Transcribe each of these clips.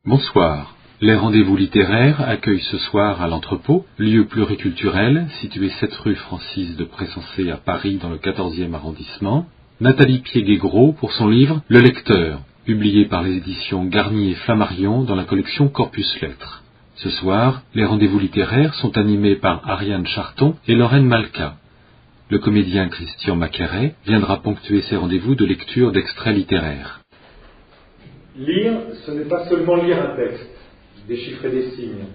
Bonsoir. Les rendez-vous littéraires accueillent ce soir à l'Entrepôt, lieu pluriculturel situé 7 rue Francis de Pressensé à Paris dans le 14e arrondissement, Nathalie Piéguet-Gros pour son livre Le Lecteur, publié par les éditions Garnier et Flammarion dans la collection Corpus Lettres. Ce soir, les rendez-vous littéraires sont animés par Ariane Charton et Lorraine Malka. Le comédien Christian Macqueret viendra ponctuer ces rendez-vous de lecture d'extraits littéraires. Lire, ce n'est pas seulement lire un texte, déchiffrer des signes,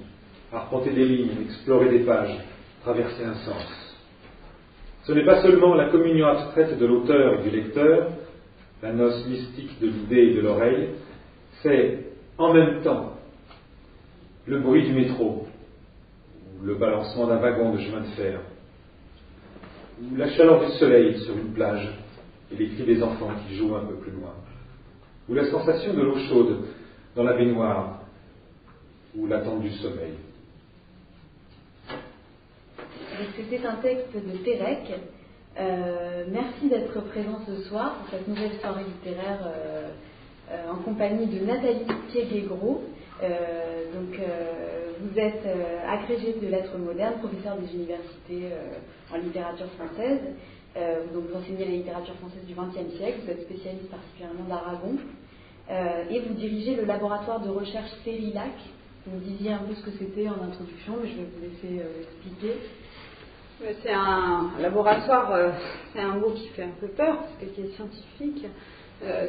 arpenter des lignes, explorer des pages, traverser un sens. Ce n'est pas seulement la communion abstraite de l'auteur et du lecteur, la noce mystique de l'idée et de l'oreille, c'est en même temps le bruit du métro, ou le balancement d'un wagon de chemin de fer, ou la chaleur du soleil sur une plage et les cris des enfants qui jouent un peu plus loin, ou la sensation de l'eau chaude dans la baignoire, ou l'attente du sommeil. C'était un texte de Pérec. Merci d'être présent ce soir pour cette nouvelle soirée littéraire en compagnie de Nathalie Piéguet-Gros. Vous êtes agrégée de lettres modernes, professeur des universités en littérature française. Vous enseignez la littérature française du XXe siècle, vous êtes spécialiste particulièrement d'Aragon, et vous dirigez le laboratoire de recherche Sérilac. Vous me disiez un peu ce que c'était en introduction, mais je vais vous laisser expliquer. C'est un laboratoire, c'est un mot qui fait un peu peur, parce qu'il est scientifique.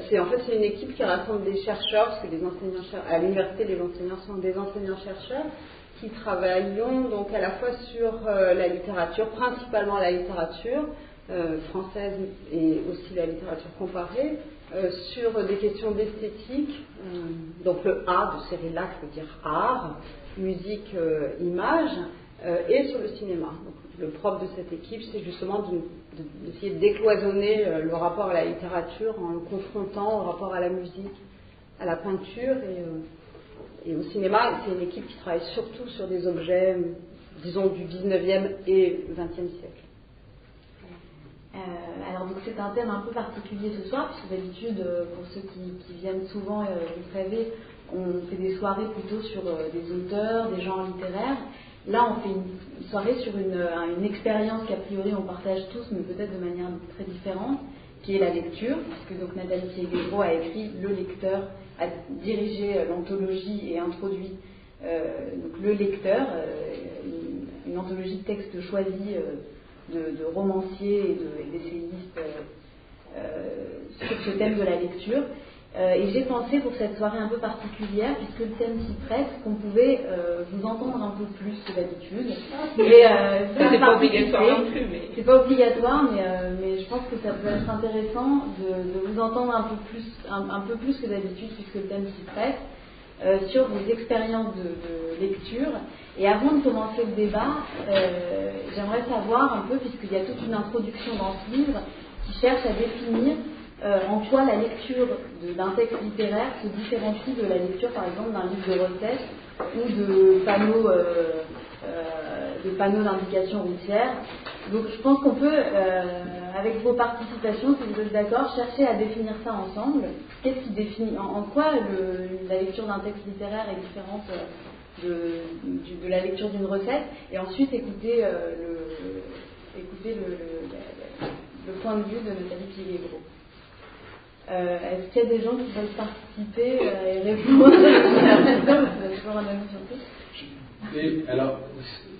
C'est une équipe qui rassemble des chercheurs, parce que les enseignants à l'université, les enseignants sont des enseignants-chercheurs, qui travaillons donc à la fois sur la littérature, principalement la littérature française et aussi la littérature comparée, sur des questions d'esthétique, donc le A de Sérilac veut dire art, musique, image, et sur le cinéma. Donc, le propre de cette équipe, c'est justement d'essayer de décloisonner le rapport à la littérature en le confrontant au rapport à la musique, à la peinture et au cinéma. C'est une équipe qui travaille surtout sur des objets, disons, du 19e et 20e siècle. Alors donc c'est un thème un peu particulier ce soir, puisque d'habitude, pour ceux qui viennent souvent, vous savez, on fait des soirées plutôt sur des auteurs, des genres littéraires. Là, on fait une soirée sur une expérience qu'a priori on partage tous, mais peut-être de manière très différente, qui est la lecture, puisque donc Nathalie Piéguet-Gros a écrit Le Lecteur, a dirigé l'anthologie et introduit donc Le Lecteur, une anthologie de textes choisis de romanciers et d'essayistes sur ce thème de la lecture. Et j'ai pensé pour cette soirée un peu particulière, puisque le thème s'y prête, qu'on pouvait vous entendre un peu plus que d'habitude. C'est pas obligatoire non plus. C'est pas obligatoire, mais je pense que ça peut être intéressant de vous entendre un peu plus que d'habitude, puisque le thème s'y prête, sur vos expériences de lecture. Et avant de commencer le débat, j'aimerais savoir un peu, puisqu'il y a toute une introduction dans ce livre qui cherche à définir en quoi la lecture d'un texte littéraire se différencie de la lecture, par exemple, d'un livre de recettes ou de panneaux d'indication routière. Donc je pense qu'on peut, avec vos participations, si vous êtes d'accord, chercher à définir ça ensemble. Qu'est-ce qui définit, en quoi la lecture d'un texte littéraire est différente de la lecture d'une recette, et ensuite écouter le point de vue de Nathalie Piéguet-Gros. Est-ce qu'il y a des gens qui veulent participer et répondre à la question? Vous avez toujours un avis surtout. Et alors,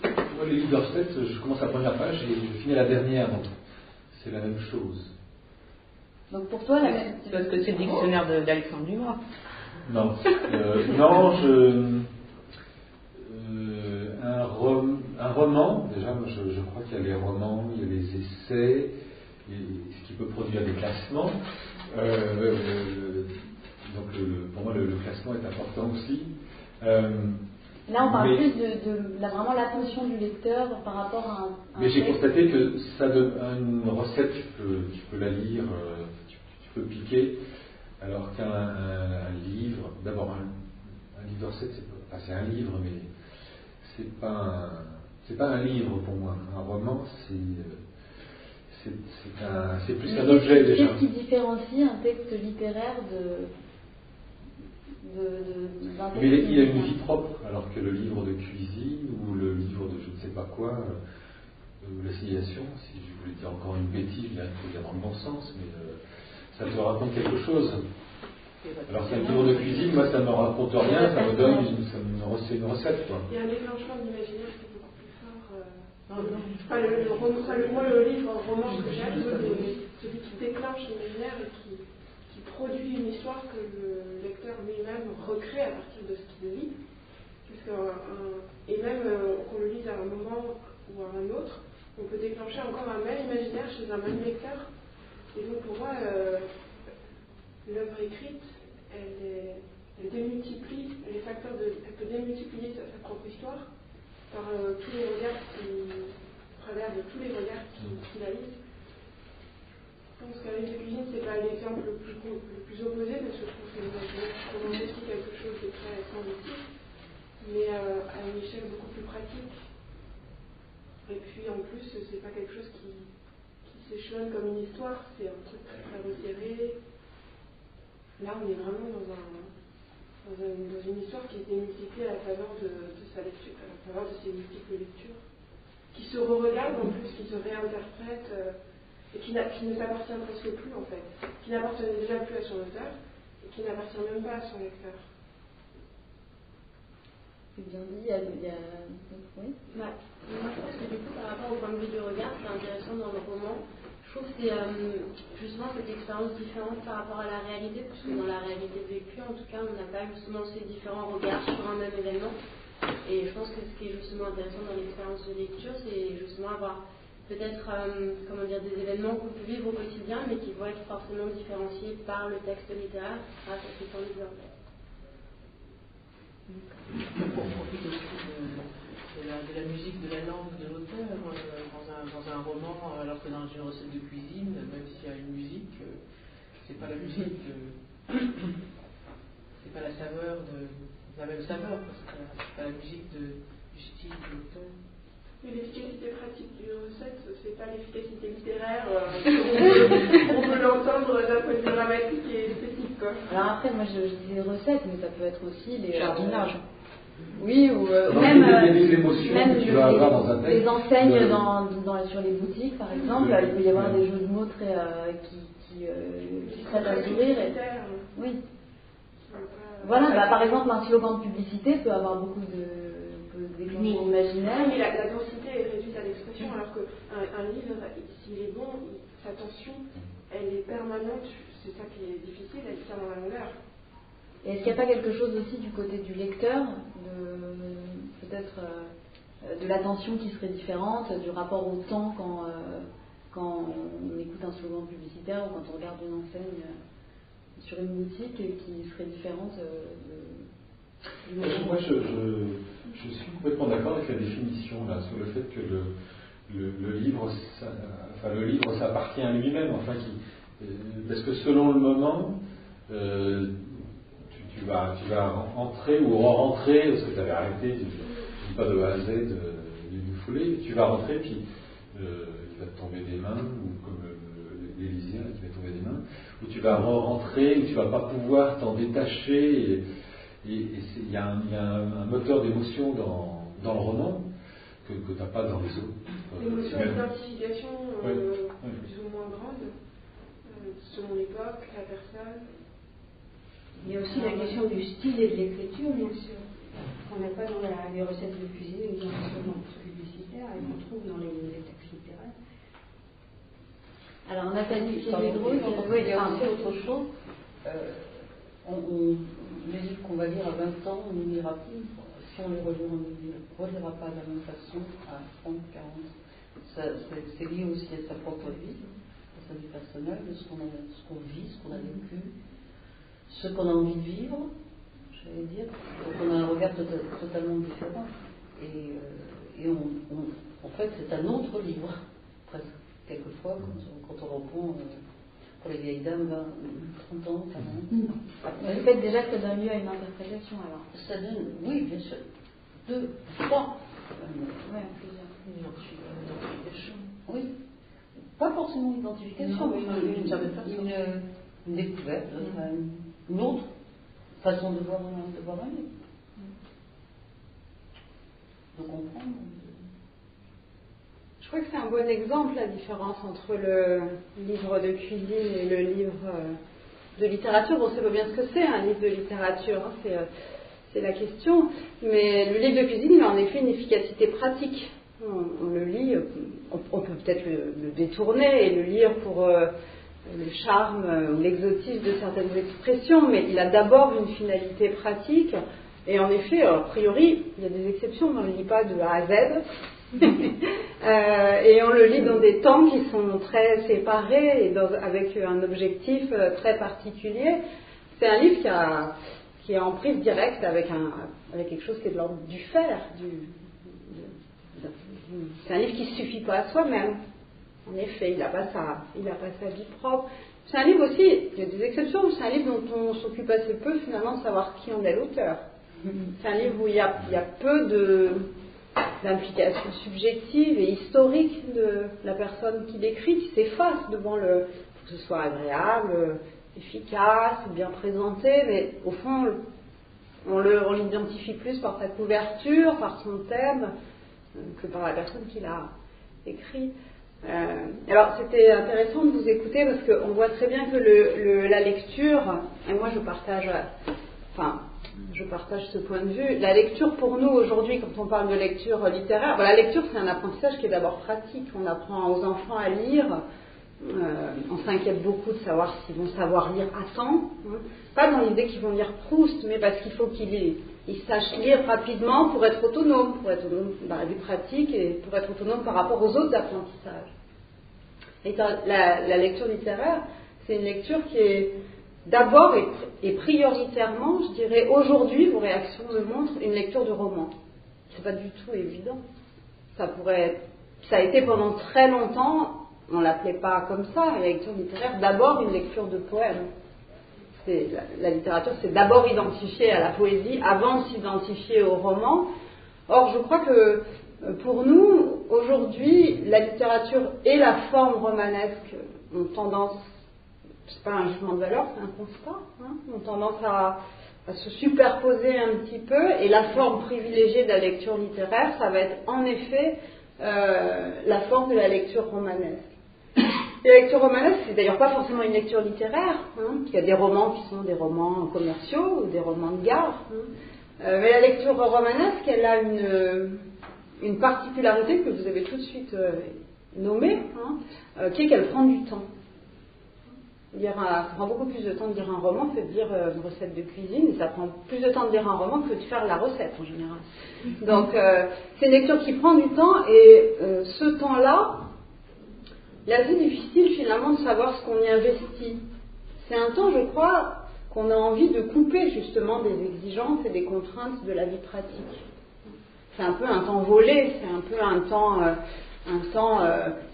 moi, les livres de recettes, je commence à la première page et je finis à la dernière, donc c'est la même chose. Donc pour toi, c'est parce que c'est le dictionnaire d'Alexandre Dumas. Non, un roman, déjà, je crois qu'il y a les romans, il y a les essais, ce qui peut produire des classements. Donc pour moi, le classement est important aussi. Là, on parle plus de vraiment l'attention du lecteur par rapport à un mais j'ai texte. constaté que ça une recette, tu peux la lire, tu peux piquer, alors qu'un livre, d'abord un livre de recettes, c'est un livre, mais c'est pas un livre pour moi. Un roman, c'est, c'est plus qu'un objet déjà. Qu'est-ce qui différencie un texte littéraire Mais il a une vie propre, alors que le livre de cuisine ou le livre de je ne sais pas quoi, la civilisation, si je voulais dire encore une bêtise, là, il faut dire dans le bon sens, mais ça te raconte quelque chose. Alors qu'un livre de cuisine, moi ça ne me raconte rien, ça me donne une recette. Quoi. Il y a un déclenchement de l'imaginaire qui est beaucoup plus fort. Moi, le livre, un roman que j'aime, c'est celui qui déclenche l'imaginaire et qui produit une histoire que le lecteur lui-même recrée à partir de ce qu'il lit. Et même qu'on le lise à un moment ou à un autre, on peut déclencher encore un même imaginaire chez un même lecteur. Et donc pour moi, l'œuvre écrite, elle démultiplie les facteurs elle peut démultiplier sa propre histoire par tous les regards au travers de tous les regards qui la lisent. Je pense qu'avec la cuisine, c'est pas l'exemple le plus opposé, parce que je trouve que l'imaginaire commence aussi quelque chose de très sensible, mais à une échelle beaucoup plus pratique. Et puis en plus, c'est pas quelque chose qui s'échelonne comme une histoire, c'est un truc très très resserré. Là, on est vraiment dans une histoire qui est démultipliée à la faveur de sa lecture, à la faveur de ses multiples lectures, qui se re-regardent en plus, qui se réinterprètent. Et qui ne s'appartient presque plus en fait, qui n'appartenait déjà plus à son auteur et qui n'appartient même pas à son lecteur. C'est bien dit, oui. Moi je pense que du coup par rapport au point de vue du regard, c'est intéressant dans le roman. Je trouve que c'est justement cette expérience différente par rapport à la réalité, parce que dans la réalité vécue, en tout cas, on n'a pas justement ces différents regards sur un même événement. Et je pense que ce qui est justement intéressant dans l'expérience de lecture, c'est justement avoir peut-être des événements qu'on peut vivre au quotidien, mais qui vont être forcément différenciés par le texte littéraire grâce à ce temps de vie. Pour profiter aussi de la musique, de la langue de l'auteur dans un roman, alors que dans une recette de cuisine, même s'il y a une musique, c'est pas la musique, c'est pas la saveur la même saveur, parce que c'est pas la musique du style de l'auteur. Mais l'efficacité pratique d'une recette, c'est pas l'efficacité littéraire. On peut l'entendre d'un point de vue dramatique et esthétique, quoi. Alors après, moi je dis recettes, mais ça peut être aussi les jardinage. Oui, ou même les émotions que tu vas avoir dans un texte. Les enseignes sur les boutiques, par exemple, il peut y avoir des jeux de mots très qui prêtent à sourire. Oui. Voilà, par exemple, un slogan de publicité peut avoir beaucoup d'éléments imaginaires. Mais la densité est réduite à l'expression, alors qu'un livre, s'il est bon, sa tension, elle est permanente. C'est ça qui est difficile, elle tient dans la longueur. Et est-ce qu'il n'y a pas quelque chose aussi du côté du lecteur, peut-être de l'attention qui serait différente, du rapport au temps quand on écoute un slogan publicitaire ou quand on regarde une enseigne sur une boutique qui serait différente Moi, je suis complètement d'accord avec la définition là, sur le fait que le livre s'appartient à lui-même, parce que selon le moment, tu vas entrer ou re-rentrer, parce que tu avais arrêté, je ne dis pas de A à Z du foulée, tu vas rentrer, puis il va te tomber des mains, ou comme l'Élysée qui va tomber des mains, où tu vas re-rentrer, où tu ne vas pas pouvoir t'en détacher, et il y a un moteur d'émotion dans le roman que tu n'as pas dans les autres. L'émotion d'identification plus ou moins grande, selon l'époque, la personne. Il y a aussi la question du style et de l'écriture, bien sûr, qu'on n'a pas dans les recettes de cuisine ou dans les romans publicitaires et qu'on trouve dans les textes littéraires. Alors Nathalie, il y a aussi autre chose. Les livres qu'on va lire à 20 ans, on ne lira plus. Si on les relira pas de la même façon à 30, 40. C'est lié aussi à sa propre vie, à sa vie personnelle, de ce qu'on vit, ce qu'on a vécu, ce qu'on a envie de vivre, j'allais dire. Donc on a un regard totalement différent. Et en fait, c'est un autre livre, presque. Quelquefois, quand on reprend pour les vieilles dames, 30 ans, 40. Le fait déjà que ça donne lieu à une interprétation, alors. Ça donne, oui, bien sûr. 2, 3. Oui, plusieurs. Oui. Pas forcément une identification, mais une découverte, une autre façon de voir un livre. De comprendre. Je crois que c'est un bon exemple, la différence entre le livre de cuisine et le livre de littérature. Bon, on ne sait pas bien ce que c'est, un livre de littérature, hein, c'est la question. Mais le livre de cuisine, il a en effet une efficacité pratique. On le lit, on peut peut-être le détourner et le lire pour le charme ou l'exotisme de certaines expressions, mais il a d'abord une finalité pratique. Et en effet, a priori, il y a des exceptions, on ne le lit pas de A à Z. Et on le lit dans des temps qui sont très séparés et avec un objectif très particulier. C'est un livre qui est en prise directe avec quelque chose qui est de l'ordre du faire. C'est un livre qui ne suffit pas à soi-même. En effet, il n'a pas sa vie propre. C'est un livre aussi, il y a des exceptions, c'est un livre dont on s'occupe assez peu finalement de savoir qui en est l'auteur. C'est un livre où il y a peu d'implications subjectives et historiques de la personne qui l'écrit, qui s'efface devant le... Il faut que ce soit agréable, efficace, bien présenté, mais au fond, on l'identifie plus par sa couverture, par son thème, que par la personne qui l'a écrit. Alors c'était intéressant de vous écouter parce qu'on voit très bien que la lecture, et moi je partage ce point de vue, la lecture pour nous aujourd'hui, quand on parle de lecture littéraire, la lecture c'est un apprentissage qui est d'abord pratique. On apprend aux enfants à lire, on s'inquiète beaucoup de savoir s'ils vont savoir lire à temps, pas dans l'idée qu'ils vont lire Proust, mais parce qu'il faut qu'ils sachent lire rapidement pour être autonome dans la vie pratique et pour être autonome par rapport aux autres apprentissages. Et la lecture littéraire, c'est une lecture qui est d'abord et prioritairement, je dirais, aujourd'hui, vos réactions le montrent, une lecture de roman. C'est pas du tout évident. Ça a été pendant très longtemps, on l'appelait pas comme ça, la lecture littéraire, d'abord une lecture de poèmes. La littérature, c'est d'abord identifié à la poésie avant de s'identifier au roman. Or, je crois que pour nous, aujourd'hui, la littérature et la forme romanesque ont tendance, c'est pas un jugement de valeur, c'est un constat, ont tendance à se superposer un petit peu, et la forme privilégiée de la lecture littéraire, ça va être en effet la forme de la lecture romanesque. Et la lecture romanesque, c'est d'ailleurs pas forcément une lecture littéraire. Il y a des romans qui sont des romans commerciaux ou des romans de gare. Mais la lecture romanesque, elle a une particularité que vous avez tout de suite nommée, qui est qu'elle prend du temps. Ça prend beaucoup plus de temps de lire un roman que de lire une recette de cuisine, et ça prend plus de temps de lire un roman que de faire la recette en général. Donc c'est une lecture qui prend du temps, et ce temps-là, il est assez difficile finalement de savoir ce qu'on y investit. C'est un temps, je crois, qu'on a envie de couper justement des exigences et des contraintes de la vie pratique. C'est un peu un temps volé, c'est un peu un temps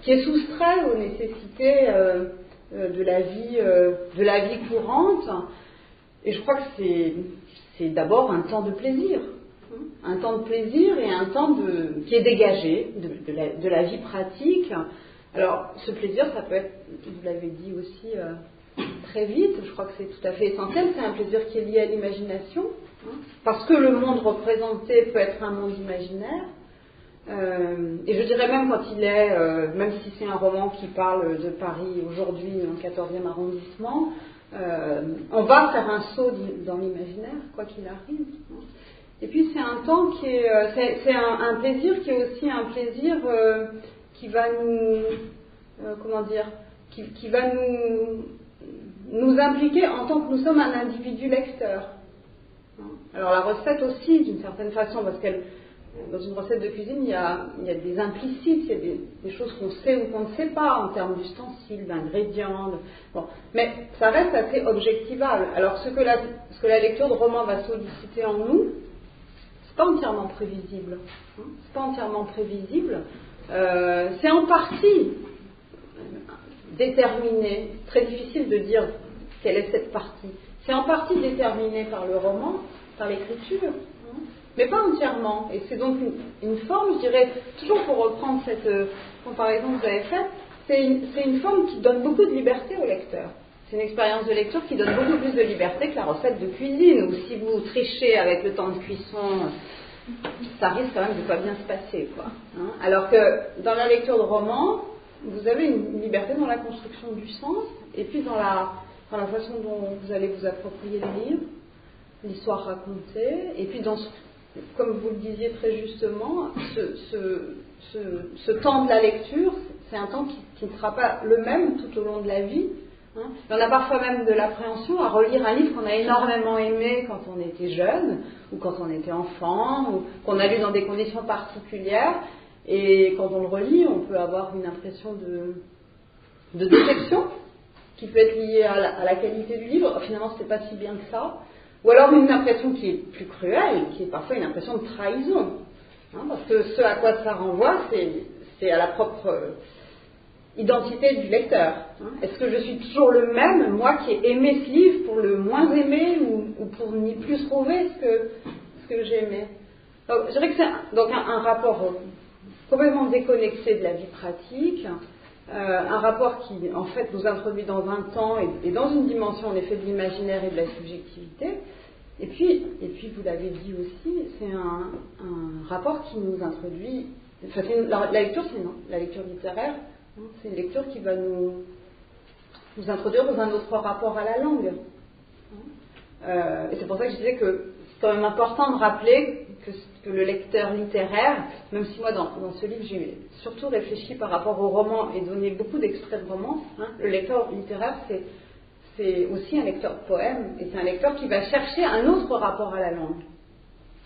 qui est soustrait aux nécessités de la vie courante. Et je crois que c'est d'abord un temps de plaisir. Un temps de plaisir et un temps qui est dégagé de la vie pratique. Alors, ce plaisir, ça peut être, vous l'avez dit aussi très vite, je crois que c'est tout à fait essentiel, c'est un plaisir qui est lié à l'imagination, parce que le monde représenté peut être un monde imaginaire. Et je dirais même quand même si c'est un roman qui parle de Paris aujourd'hui, dans le 14e arrondissement, on va faire un saut dans l'imaginaire, quoi qu'il arrive. Et puis c'est un temps qui est... c'est un plaisir qui est aussi un plaisir qui va qui va nous impliquer en tant que nous sommes un individu lecteur. Alors la recette aussi, d'une certaine façon, parce qu'elle, dans une recette de cuisine, il y a des implicites, il y a des choses qu'on sait ou qu'on ne sait pas en termes d'ustensiles, d'ingrédients. Bon. Mais ça reste assez objectivable. Alors ce que la lecture de roman va solliciter en nous, c'est pas entièrement prévisible. C'est pas entièrement prévisible. C'est en partie déterminé, très difficile de dire quelle est cette partie. C'est en partie déterminé par le roman, par l'écriture, mais pas entièrement. Et c'est donc une forme, je dirais, toujours pour reprendre cette comparaison que vous avez faite, c'est une forme qui donne beaucoup de liberté au lecteur. c'est une expérience de lecture qui donne beaucoup plus de liberté que la recette de cuisine, où si vous trichez avec le temps de cuisson, ça risque quand même de pas bien se passer, quoi. Hein. Alors que dans la lecture de roman, vous avez une liberté dans la construction du sens, et puis dans la façon dont vous allez vous approprier le livre, l'histoire racontée, et puis comme vous le disiez très justement, ce temps de la lecture, c'est un temps qui ne sera pas le même tout au long de la vie. Hein. On a parfois même de l'appréhension à relire un livre qu'on a énormément aimé quand on était jeune, ou quand on était enfant, ou qu'on a lu dans des conditions particulières, et quand on le relit, on peut avoir une impression de déception, qui peut être liée à la qualité du livre. Finalement, c'est pas si bien que ça. Ou alors une impression qui est plus cruelle, qui est parfois une impression de trahison. Hein, parce que ce à quoi ça renvoie, c'est à la propre identité du lecteur. Hein. Est-ce que je suis toujours le même, moi qui ai aimé ce livre, pour le moins aimer, ou pour n'y plus trouver ce que j'ai aimé? Donc, je dirais que c'est donc un rapport complètement déconnecté de la vie pratique, un rapport qui en fait nous introduit dans un temps et dans une dimension en effet de l'imaginaire et de la subjectivité, et puis vous l'avez dit aussi, c'est un rapport qui nous introduit, enfin, la lecture la lecture littéraire, hein, c'est une lecture qui va nous introduire dans un autre rapport à la langue, et c'est pour ça que je disais que c'est quand même important de rappeler que le lecteur littéraire, même si moi dans ce livre j'ai surtout réfléchi par rapport au roman et donné beaucoup d'extraits de romans, hein, le lecteur littéraire c'est aussi un lecteur de poèmes, et c'est un lecteur qui va chercher un autre rapport à la langue.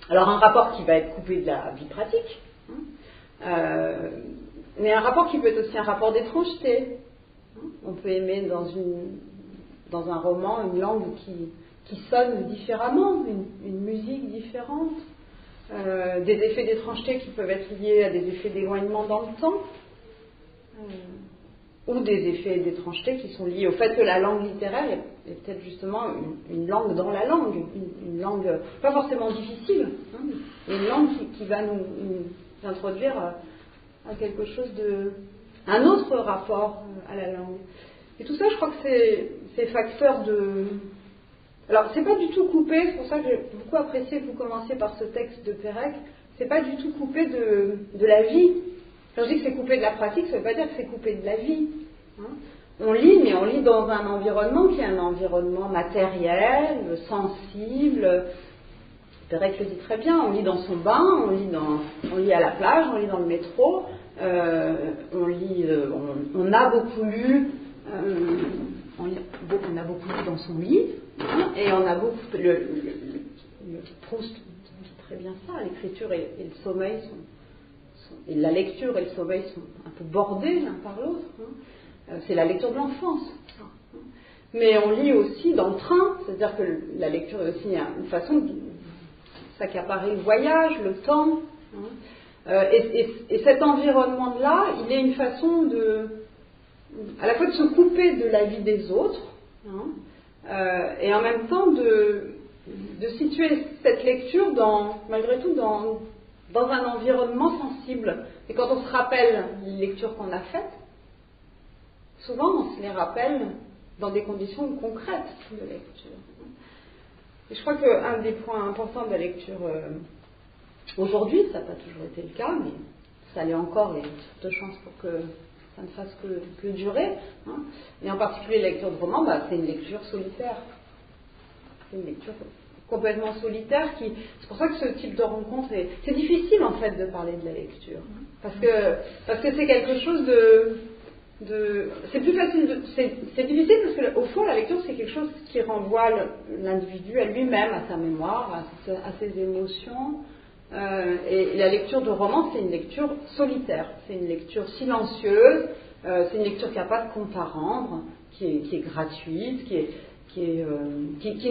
Alors un rapport qui va être coupé de la vie pratique, hein, mais un rapport qui peut être aussi un rapport d'étrangeté. Hein. On peut aimer dans un roman une langue qui sonne différemment, une musique différente, des effets d'étrangeté qui peuvent être liés à des effets d'éloignement dans le temps, ou des effets d'étrangeté qui sont liés au fait que la langue littéraire est peut-être justement une langue dans la langue, une langue pas forcément difficile, hein, une langue qui va nous introduire à quelque chose un autre rapport à la langue. Et tout ça, je crois que c'est facteur de... Alors, c'est pas du tout coupé, c'est pour ça que j'ai beaucoup apprécié que vous commenciez par ce texte de Pérec, c'est pas du tout coupé de la vie. Quand je dis que c'est coupé de la pratique, ça veut pas dire que c'est coupé de la vie. Hein. On lit, mais on lit dans un environnement qui est un environnement matériel, sensible. Pérec le dit très bien, on lit dans son bain, on lit à la plage, on lit dans le métro, on a beaucoup lu, on a beaucoup lu dans son lit, hein, et on a beaucoup... Le Proust dit très bien ça, l'écriture et le sommeil et la lecture et le sommeil sont un peu bordés l'un par l'autre. Hein. C'est la lecture de l'enfance. Hein. Mais on lit aussi dans le train, c'est-à-dire que la lecture est aussi une façon de s'accaparer le voyage, le temps. Hein. Et cet environnement-là, il est une façon à la fois de se couper de la vie des autres, hein, et en même temps de situer cette lecture malgré tout dans un environnement sensible. Et quand on se rappelle les lectures qu'on a faites, souvent on se les rappelle dans des conditions concrètes de lecture. Et je crois qu'un des points importants de la lecture aujourd'hui, ça n'a pas toujours été le cas, mais ça l'est encore, il y a de chances pour que ça ne fasse que durer. Hein. Et en particulier la lecture de roman, c'est une lecture solitaire. C'est une lecture complètement solitaire c'est pour ça que ce type de rencontre c'est difficile en fait de parler de la lecture. Parce que c'est quelque chose c'est plus facile c'est difficile parce qu'au fond la lecture c'est quelque chose qui renvoie l'individu à lui-même, à sa mémoire, à ses émotions. Et la lecture de roman, c'est une lecture solitaire, c'est une lecture silencieuse, c'est une lecture qui n'a pas de compte à rendre, qui est gratuite, qui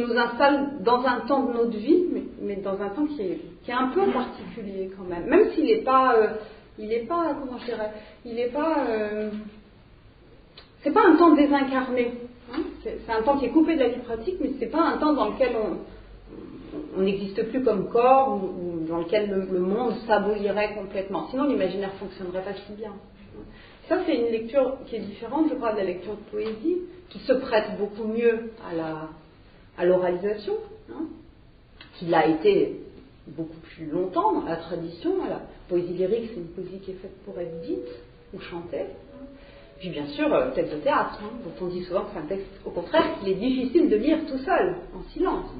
nous installe dans un temps de notre vie, mais dans un temps qui est un peu particulier quand même. Même s'il n'est pas, comment je dirais, c'est pas un temps désincarné. Hein, c'est un temps qui est coupé de la vie pratique, mais c'est pas un temps dans lequel on n'existe plus comme corps ou dans lequel le monde s'abolirait complètement. Sinon, l'imaginaire fonctionnerait pas si bien. Ça, c'est une lecture qui est différente, je crois, de la lecture de poésie, qui se prête beaucoup mieux à l'oralisation, hein, qui l'a été beaucoup plus longtemps dans la tradition. La poésie lyrique, c'est une poésie qui est faite pour être dite ou chantée. Puis bien sûr, texte de théâtre, hein, dont on dit souvent que c'est un texte, au contraire, qu'il est difficile de lire tout seul, en silence.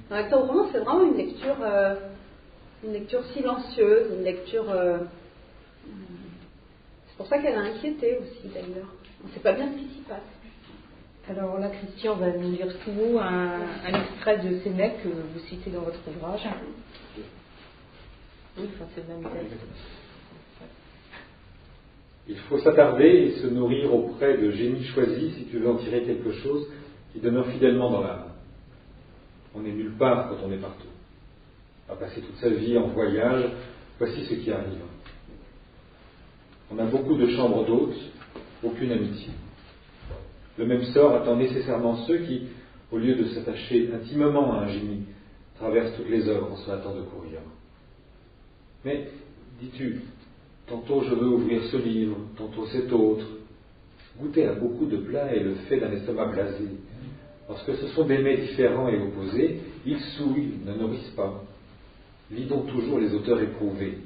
Dans l'acteur au roman, c'est vraiment une lecture silencieuse, une lecture... c'est pour ça qu'elle a inquiété aussi, d'ailleurs. On ne sait pas bien ce qui s'y passe. Alors là, Christian va nous lire tout haut un extrait de Sénèque que vous citez dans votre ouvrage. Oui, enfin, c'est le même texte. Il faut s'attarder et se nourrir auprès de génies choisis si tu veux en tirer quelque chose qui demeure fidèlement dans l'âme. On n'est nulle part quand on est partout. On va passer toute sa vie en voyage, voici ce qui arrive. On a beaucoup de chambres d'hôtes, aucune amitié. Le même sort attend nécessairement ceux qui, au lieu de s'attacher intimement à un génie, traversent toutes les œuvres en se hâtant de courir. Mais, dis-tu, tantôt je veux ouvrir ce livre, tantôt cet autre. Goûter à beaucoup de plats est le fait d'un estomac blasé. Lorsque ce sont des mets différents et opposés, ils souillent, ne nourrissent pas. Lis donc toujours les auteurs éprouvés.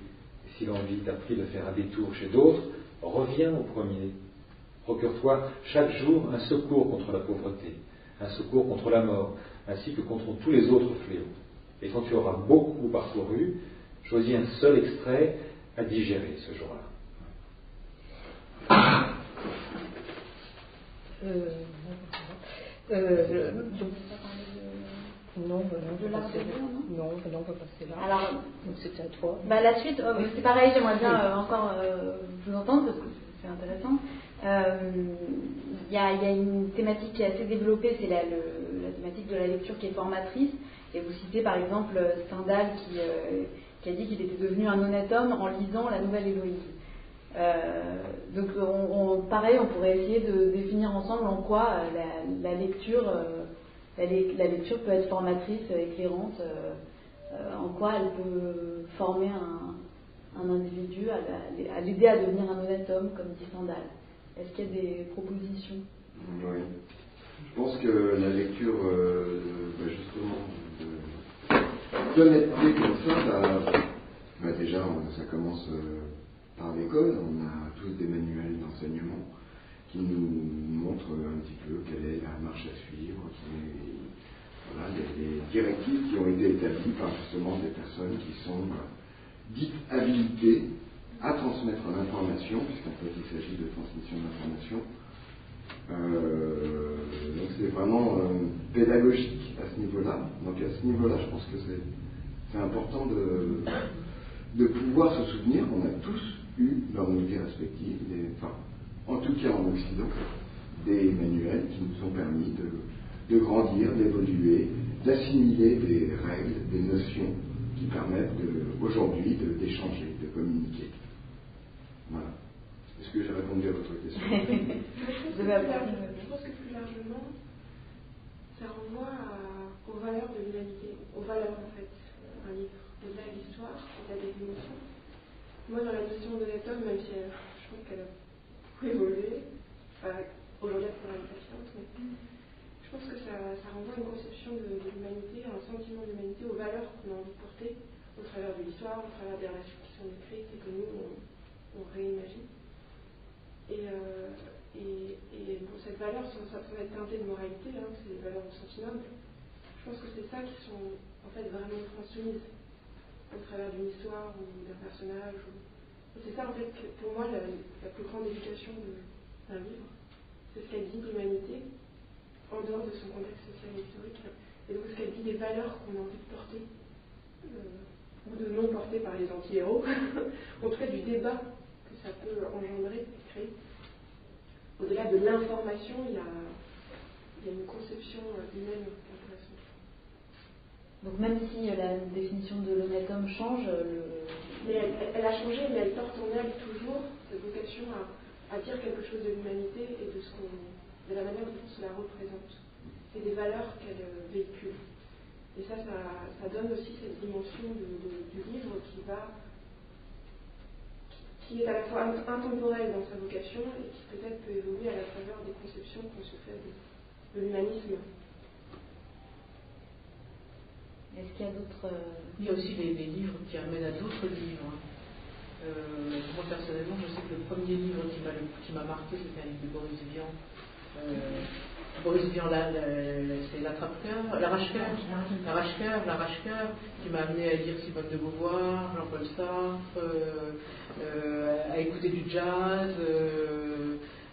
Et si l'envie t'a pris de faire un détour chez d'autres, reviens au premier. Procure-toi chaque jour un secours contre la pauvreté, un secours contre la mort, ainsi que contre tous les autres fléaux. Et quand tu auras beaucoup parcouru, choisis un seul extrait à digérer ce jour-là. Non, on va passer là. Alors, donc c'était à toi. La suite, c'est pareil, j'aimerais bien encore vous entendre parce que c'est intéressant. Il y a une thématique qui est assez développée, c'est la thématique de la lecture qui est formatrice. Et vous citez par exemple Stendhal qui a dit qu'il était devenu un honnête homme en lisant la Nouvelle Héloïse. Donc pareil, on pourrait essayer de définir ensemble en quoi la lecture peut être formatrice, éclairante, en quoi elle peut former un individu, à l'aider à devenir un honnête homme, comme dit Stendhal. Est-ce qu'il y a des propositions? Oui. Je pense que la lecture, justement, d'honnêteté comme ça, déjà, ça commence par l'école. On a tous des manuels d'enseignement qui nous montrent un petit peu quelle est la marche à suivre. Il y a des directives qui ont été établies par justement des personnes qui sont dites habilitées à transmettre l'information, puisqu'en fait il s'agit de transmission d'information. Donc c'est vraiment pédagogique à ce niveau-là. Donc à ce niveau-là, je pense que c'est important de pouvoir se souvenir qu'on a tous eu dans nos vies respectives, en tout cas en Occident, des manuels qui nous ont permis de grandir, d'évoluer, d'assimiler des règles, des notions qui permettent aujourd'hui d'échanger, de communiquer. Voilà. Est-ce que j'ai répondu à votre question? Je pense que plus largement, ça renvoie aux valeurs de l'humanité, aux valeurs en fait. Un livre, au-delà de l'histoire, au-delà des émotions. Moi, dans la notion de l'homme, même si je trouve qu'elle a beaucoup évolué, aujourd'hui elle pourra être patiente, mais je pense que ça renvoie à une conception de l'humanité, à un sentiment d'humanité, aux valeurs qu'on a envie de porter au travers de l'histoire, au travers des relations qui sont écrites et que nous on réimagine. Et bon, cette valeur, sans être teintée de moralité, c'est des valeurs au sens noble. Je pense que c'est ça qui sont en fait vraiment transmises au travers d'une histoire ou d'un personnage. C'est ça en fait que, pour moi la plus grande éducation d'un livre. C'est ce qu'elle dit de l'humanité en dehors de son contexte social et historique. Et donc ce qu'elle dit des valeurs qu'on a envie de porter ou de non porter par les anti-héros. En tout cas du débat que ça peut engendrer et créer. Au-delà de l'information, il y a une conception humaine intéressante. Donc même si la définition de l'honnête homme change, mais elle a changé, mais elle porte en elle toujours cette vocation à dire quelque chose de l'humanité et de la manière dont on se la représente. C'est des valeurs qu'elle véhicule. Et ça donne aussi cette dimension du livre qui qui est à la fois intemporel dans sa vocation et qui peut-être peut évoluer à la faveur des conceptions qu'on se fait de l'humanisme. Est-ce qu'il y a d'autres... Il y a aussi des livres qui amènent à d'autres livres. Moi personnellement, je sais que le premier livre qui m'a marqué, c'était un livre de Boris Vian. Boris Vian, c'est l'arrache-cœur, qui m'a amené à lire Simone de Beauvoir, Jean-Paul Sartre, à écouter du jazz,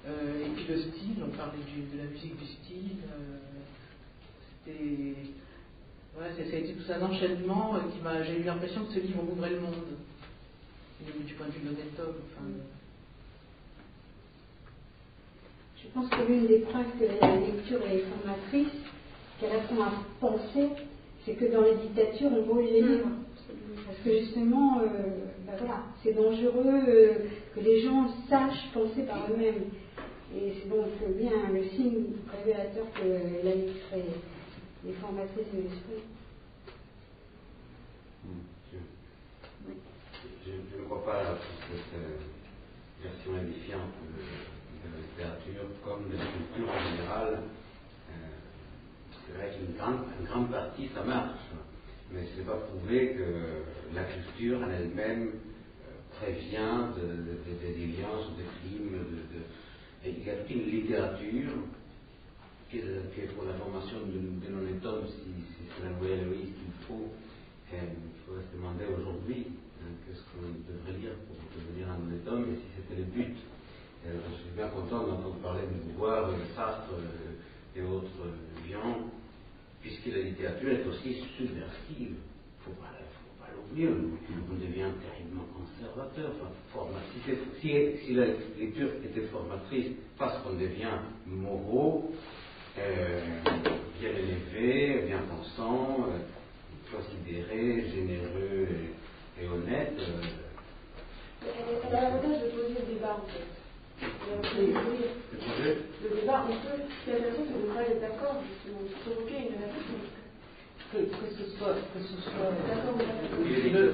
et puis le style, on parlait de la musique du style. Ça a été tout un enchaînement j'ai eu l'impression que ce livre ouvrait le monde, du point de vue de l'honnête homme. Je pense que l'une des preuves que la lecture est formatrice, qu'elle apprend à penser, c'est que dans les dictatures, on brûle les livres. Parce que justement, c'est dangereux que les gens sachent penser par eux-mêmes. Et c'est donc bien le signe révélateur que la lecture est formatrice de l'esprit. Je ne crois pas à cette version édifiante de la littérature comme de la culture en général. C'est vrai qu'une grande partie ça marche, mais ce n'est pas prouvé que la culture en elle-même prévient des déviances ou des crimes. Et il y a toute une littérature qui est pour la formation de l'honnête homme, si c'est la nouvelle Héloïse qu'il faut. Il faudrait se demander aujourd'hui qu'est-ce qu'on devrait lire pour devenir un honnête homme, et si c'était le but. Je suis bien content d'entendre parler de Beauvoir, de Sartre et autres Vian, puisque la littérature est aussi subversive. Il ne faut pas l'oublier. On devient terriblement conservateur, formatrice. Si la lecture était formatrice, parce qu'on devient moraux, bien élevé, bien pensant, considéré, généreux et honnête. Elle a l'avantage de poser le débat en fait. Le débat, on peut, ce qui est intéressant, c'est de ne pas être d'accord, justement, de provoquer une réflexion. Que ce soit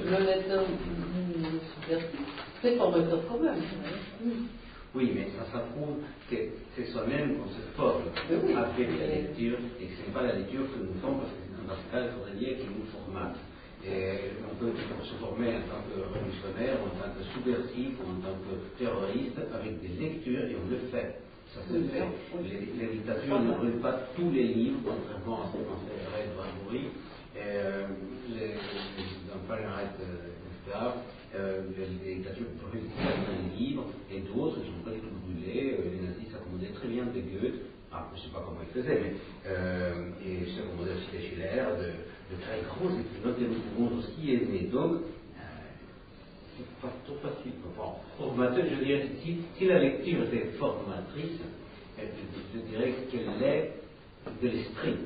l'honnête homme ou subversif, c'est formateur quand même. Oui, mais ça prouve que c'est soi-même qu'on se forme avec la lecture, et que ce n'est pas la lecture que nous faisons, parce que dans ce cas, il faudrait dire qu'il nous formate. Et on peut se former en tant que révolutionnaire, en tant que subversif, en tant que terroriste, avec des lectures, et on le fait. Ça se fait. Les dictatures ne brûlent pas tous les livres, contrairement à ce qu'on fait Edouard Moury, dans Fahrenheit, etc. Les dictatures brûlent certains livres, et d'autres ne sont pas du tout brûlés. Les nazis s'accommodaient très bien de Goethe. Je ne sais pas comment ils faisaient, mais et s'accommodaient aussi de Schiller, de très gros écrivains, et nous pouvons aussi aimer. Donc, c'est pas trop facile. Formateur, je dirais, si la lecture était formatrice, je dirais qu'elle est de l'esprit.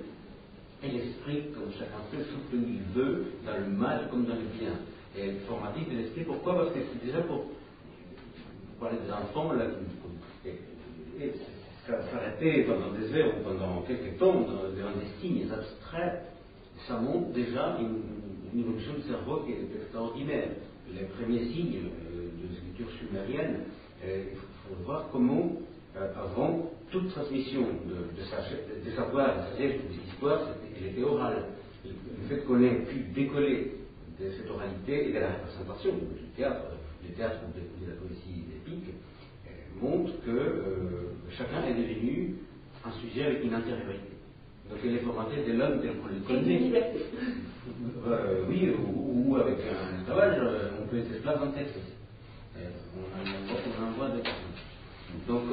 Et l'esprit, comme chacun peut, souffle où il veut, dans le mal comme dans le bien. Et formatrice de l'esprit, pourquoi? Parce que c'est déjà pour parler des enfants, là, s'arrêter pendant des heures ou pendant quelques temps devant des signes abstraits, ça montre déjà une évolution du cerveau qui est extraordinaire. Les premiers signes de l'écriture sumérienne, il faut voir comment, avant, toute transmission de savoir, de sagesse, de l'histoire, elle était orale. Le fait qu'on ait pu décoller de cette oralité et de la représentation du théâtre ou de la poésie épique, montre que chacun est devenu un sujet avec une intériorité. Donc elle est formatrice de l'homme tel qu'on le connaît. Oui, ou avec un esclavage, on peut être esclave en texte aussi. On envoie des personnes. Donc,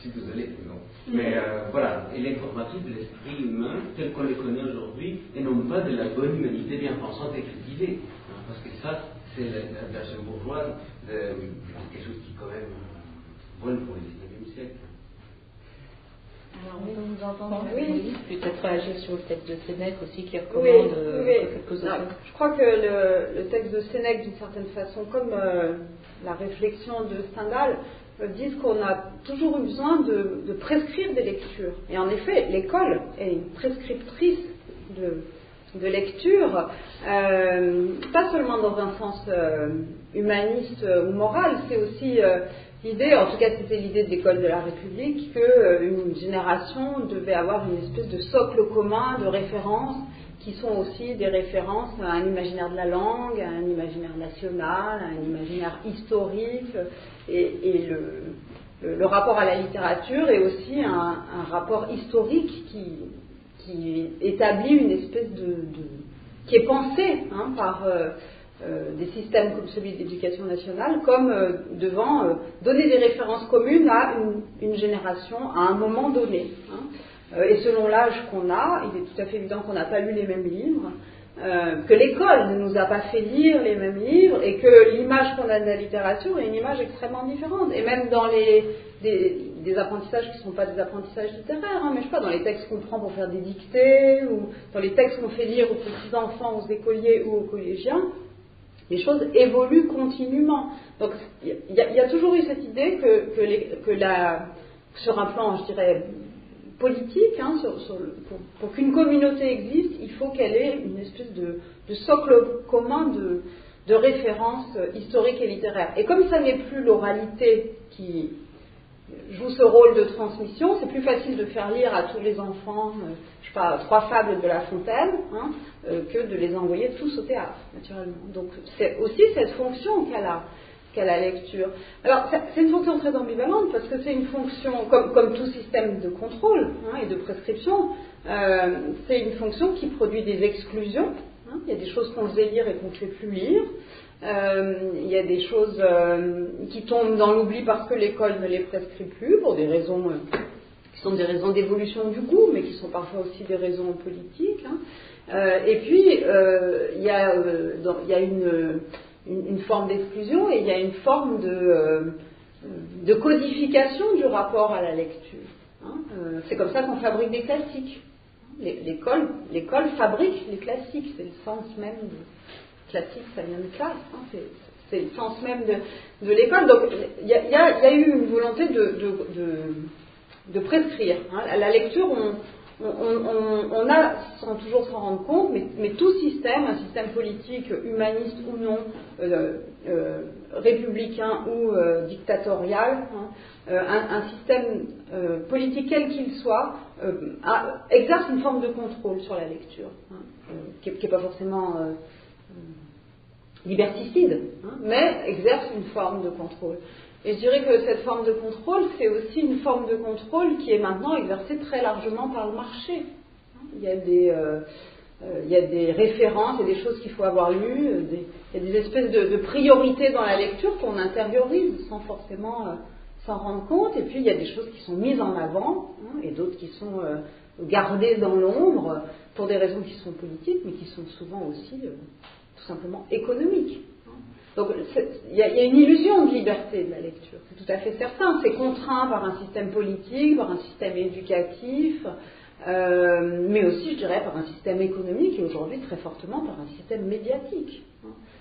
si vous allez, non. Mais voilà, elle est formatrice de l'esprit humain tel qu'on le connaît aujourd'hui, et non pas de la bonne humanité bien pensante et cultivée. Parce que ça, c'est la version bourgeoise de quelque chose qui est quand même bonne pour le XIXe siècle. Alors, on nous entend. Oui, peut-être réagir sur le texte de Sénèque aussi qui recommande quelques autres. Je crois que le texte de Sénèque, d'une certaine façon, comme la réflexion de Stendhal, disent qu'on a toujours eu besoin de prescrire des lectures. Et en effet, l'école est une prescriptrice lecture, pas seulement dans un sens humaniste ou moral, c'est aussi l'idée, en tout cas c'était l'idée de l'école de la République, qu'une génération devait avoir une espèce de socle commun de références qui sont aussi des références à un imaginaire de la langue, à un imaginaire national, à un imaginaire historique, et le rapport à la littérature est aussi un rapport historique qui établit une espèce qui est pensé par des systèmes comme celui de l'éducation nationale comme devant donner des références communes à une génération à un moment donné. Et selon l'âge qu'on a, il est tout à fait évident qu'on n'a pas lu les mêmes livres, que l'école ne nous a pas fait lire les mêmes livres, et que l'image qu'on a de la littérature est une image extrêmement différente. Et même dans des apprentissages qui ne sont pas des apprentissages littéraires, mais je sais pas, dans les textes qu'on prend pour faire des dictées, ou dans les textes qu'on fait lire aux petits enfants, aux écoliers ou aux collégiens, les choses évoluent continuellement. Donc il y a toujours eu cette idée sur un plan, je dirais, politique, pour qu'une communauté existe, il faut qu'elle ait une espèce de socle commun de références historiques et littéraires. Et comme ça n'est plus l'oralité qui joue ce rôle de transmission, c'est plus facile de faire lire à tous les enfants, je sais pas, 3 fables de La Fontaine, que de les envoyer tous au théâtre, naturellement. Donc c'est aussi cette fonction qu'a la lecture. Alors c'est une fonction très ambivalente parce que c'est une fonction, comme tout système de contrôle et de prescription, c'est une fonction qui produit des exclusions. Il y a des choses qu'on faisait lire et qu'on ne fait plus lire. Il y a des choses qui tombent dans l'oubli parce que l'école ne les prescrit plus pour des raisons qui sont des raisons d'évolution du goût, mais qui sont parfois aussi des raisons politiques. Et puis il y a une forme d'exclusion et il y a une forme de codification du rapport à la lecture. C'est comme ça qu'on fabrique des classiques. L'école fabrique les classiques, c'est le sens même de classique, ça vient de classe, c'est le sens même de l'école. Donc il y a eu une volonté de prescrire. La lecture, on a, sans toujours s'en rendre compte, mais tout système, un système politique, humaniste ou non, républicain ou dictatorial, un système politique quel qu'il soit, exerce une forme de contrôle sur la lecture, qui n'est pas forcément liberticide, mais exerce une forme de contrôle. Et je dirais que cette forme de contrôle, c'est aussi une forme de contrôle qui est maintenant exercée très largement par le marché. Il y a des références, il y a des choses qu'il faut avoir lues, il y a des espèces de priorités dans la lecture qu'on intériorise sans forcément s'en rendre compte. Et puis il y a des choses qui sont mises en avant et d'autres qui sont gardées dans l'ombre pour des raisons qui sont politiques, mais qui sont souvent aussi tout simplement économiques. Donc il y a une illusion de liberté de la lecture, c'est tout à fait certain. C'est contraint par un système politique, par un système éducatif, mais aussi, je dirais, par un système économique et aujourd'hui très fortement par un système médiatique.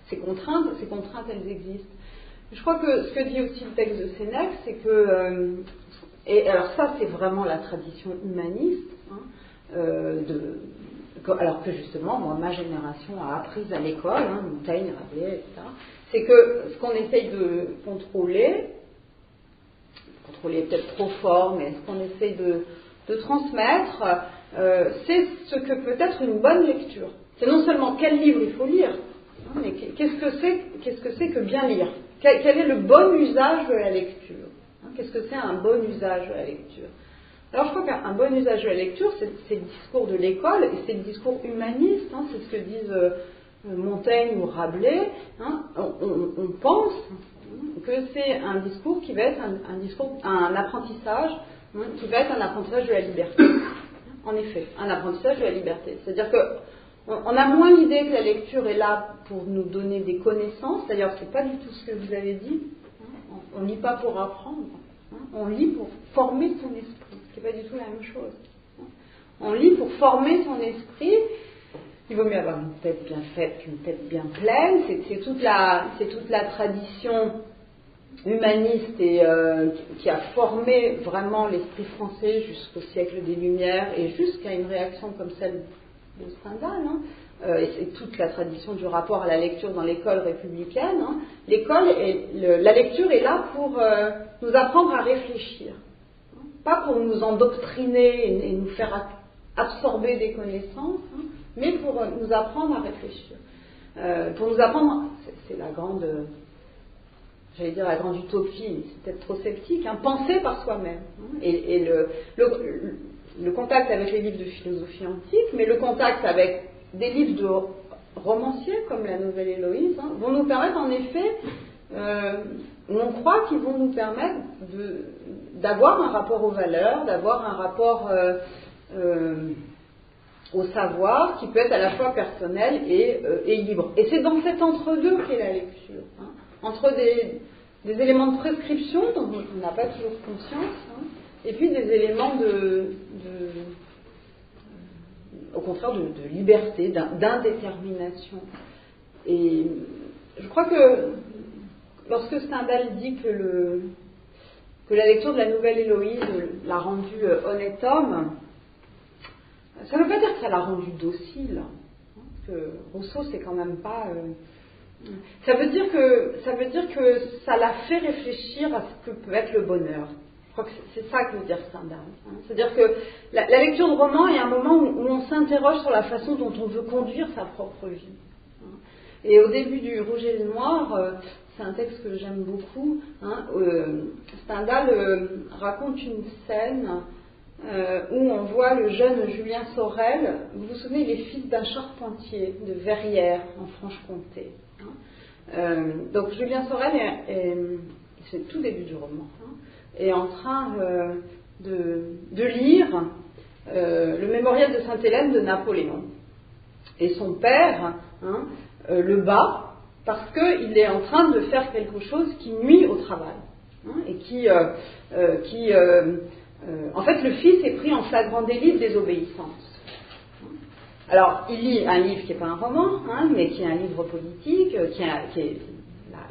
Ces contraintes, elles existent. Je crois que ce que dit aussi le texte de Sénèque, c'est que, et alors ça c'est vraiment la tradition humaniste, alors que justement, moi, ma génération a appris à l'école, Montaigne, Rabelais, etc., c'est que ce qu'on essaye de contrôler est peut-être trop fort, mais ce qu'on essaye de transmettre, c'est ce que peut être une bonne lecture. C'est non seulement quel livre il faut lire, mais qu'est-ce que c'est que bien lire. Quel est le bon usage de la lecture? Qu'est-ce que c'est un bon usage de la lecture? Alors je crois qu'un bon usage de la lecture, c'est le discours de l'école et c'est le discours humaniste, c'est ce que disent Montaigne ou Rabelais. On pense que c'est un discours qui va être un apprentissage, qui va être un apprentissage de la liberté. En effet, un apprentissage de la liberté. C'est-à-dire qu'on a moins l'idée que la lecture est là pour nous donner des connaissances. D'ailleurs, c'est pas du tout ce que vous avez dit. On lit pas pour apprendre. On lit pour former son esprit, ce qui n'est pas du tout la même chose. On lit pour former son esprit. Il vaut mieux avoir une tête bien faite qu'une tête bien pleine. C'est toute la tradition humaniste et qui a formé vraiment l'esprit français jusqu'au siècle des Lumières et jusqu'à une réaction comme celle Stendhal, hein, et c'est toute la tradition du rapport à la lecture dans l'école républicaine. Hein. La lecture est là pour nous apprendre à réfléchir, hein, pas pour nous endoctriner et nous faire absorber des connaissances, hein, mais pour nous apprendre à réfléchir. Pour nous apprendre, c'est la grande, j'allais dire la grande utopie, c'est peut-être trop sceptique, hein, penser par soi-même. Hein, et le contact avec les livres de philosophie antique, mais le contact avec des livres de romanciers comme la Nouvelle Héloïse, hein, vont nous permettre en effet, on croit qu'ils vont nous permettre d'avoir un rapport aux valeurs, d'avoir un rapport au savoir qui peut être à la fois personnel et libre. Et c'est dans cet entre-deux qu'est la lecture, hein, entre des éléments de prescription dont on n'a pas toujours conscience, hein, et puis des éléments au contraire de liberté, d'indétermination. Et je crois que lorsque Stendhal dit que la lecture de la Nouvelle Héloïse l'a rendu honnête homme, ça ne veut pas dire que ça l'a rendu docile, hein, parce que Rousseau c'est quand même pas... Ça veut dire que ça l'a fait réfléchir à ce que peut être le bonheur. Je crois que c'est ça que veut dire Stendhal. Hein. C'est-à-dire que la lecture de roman est un moment où on s'interroge sur la façon dont on veut conduire sa propre vie. Hein. Et au début du Rouge et le Noir, c'est un texte que j'aime beaucoup, hein, Stendhal raconte une scène où on voit le jeune Julien Sorel, vous vous souvenez, il est fils d'un charpentier de Verrières en Franche-Comté. Hein. Donc Julien Sorel, c'est le tout début du roman, hein, est en train de lire le mémorial de Sainte-Hélène de Napoléon. Et son père, hein, le bat parce qu'il est en train de faire quelque chose qui nuit au travail, hein, et en fait, le fils est pris en flagrant délit de désobéissance. Alors, il lit un livre qui n'est pas un roman, hein, mais qui est un livre politique, qui est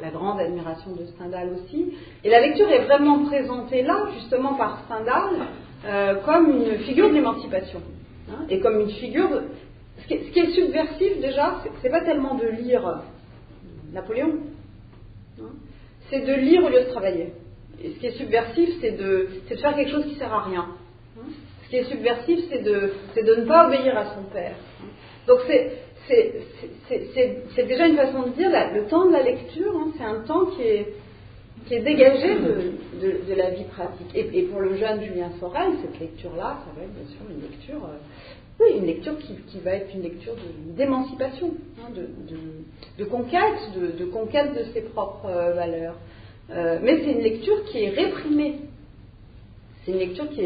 la grande admiration de Stendhal aussi. Et la lecture est vraiment présentée là, justement par Stendhal, comme une figure de l'émancipation. Hein, et comme une figure... Ce qui est subversif, déjà, c'est pas tellement de lire Napoléon, hein, c'est de lire au lieu de travailler. Et ce qui est subversif, c'est de faire quelque chose qui ne sert à rien. Hein. Ce qui est subversif, c'est de ne pas obéir à son père. Hein. Donc c'est déjà une façon de dire, le temps de la lecture, hein, c'est un temps qui est dégagé de la vie pratique. Et pour le jeune Julien Sorel, cette lecture-là, ça va être bien sûr une lecture... une lecture qui va être une lecture d'émancipation, hein, de conquête de ses propres valeurs. Mais c'est une lecture qui est réprimée. C'est une lecture qui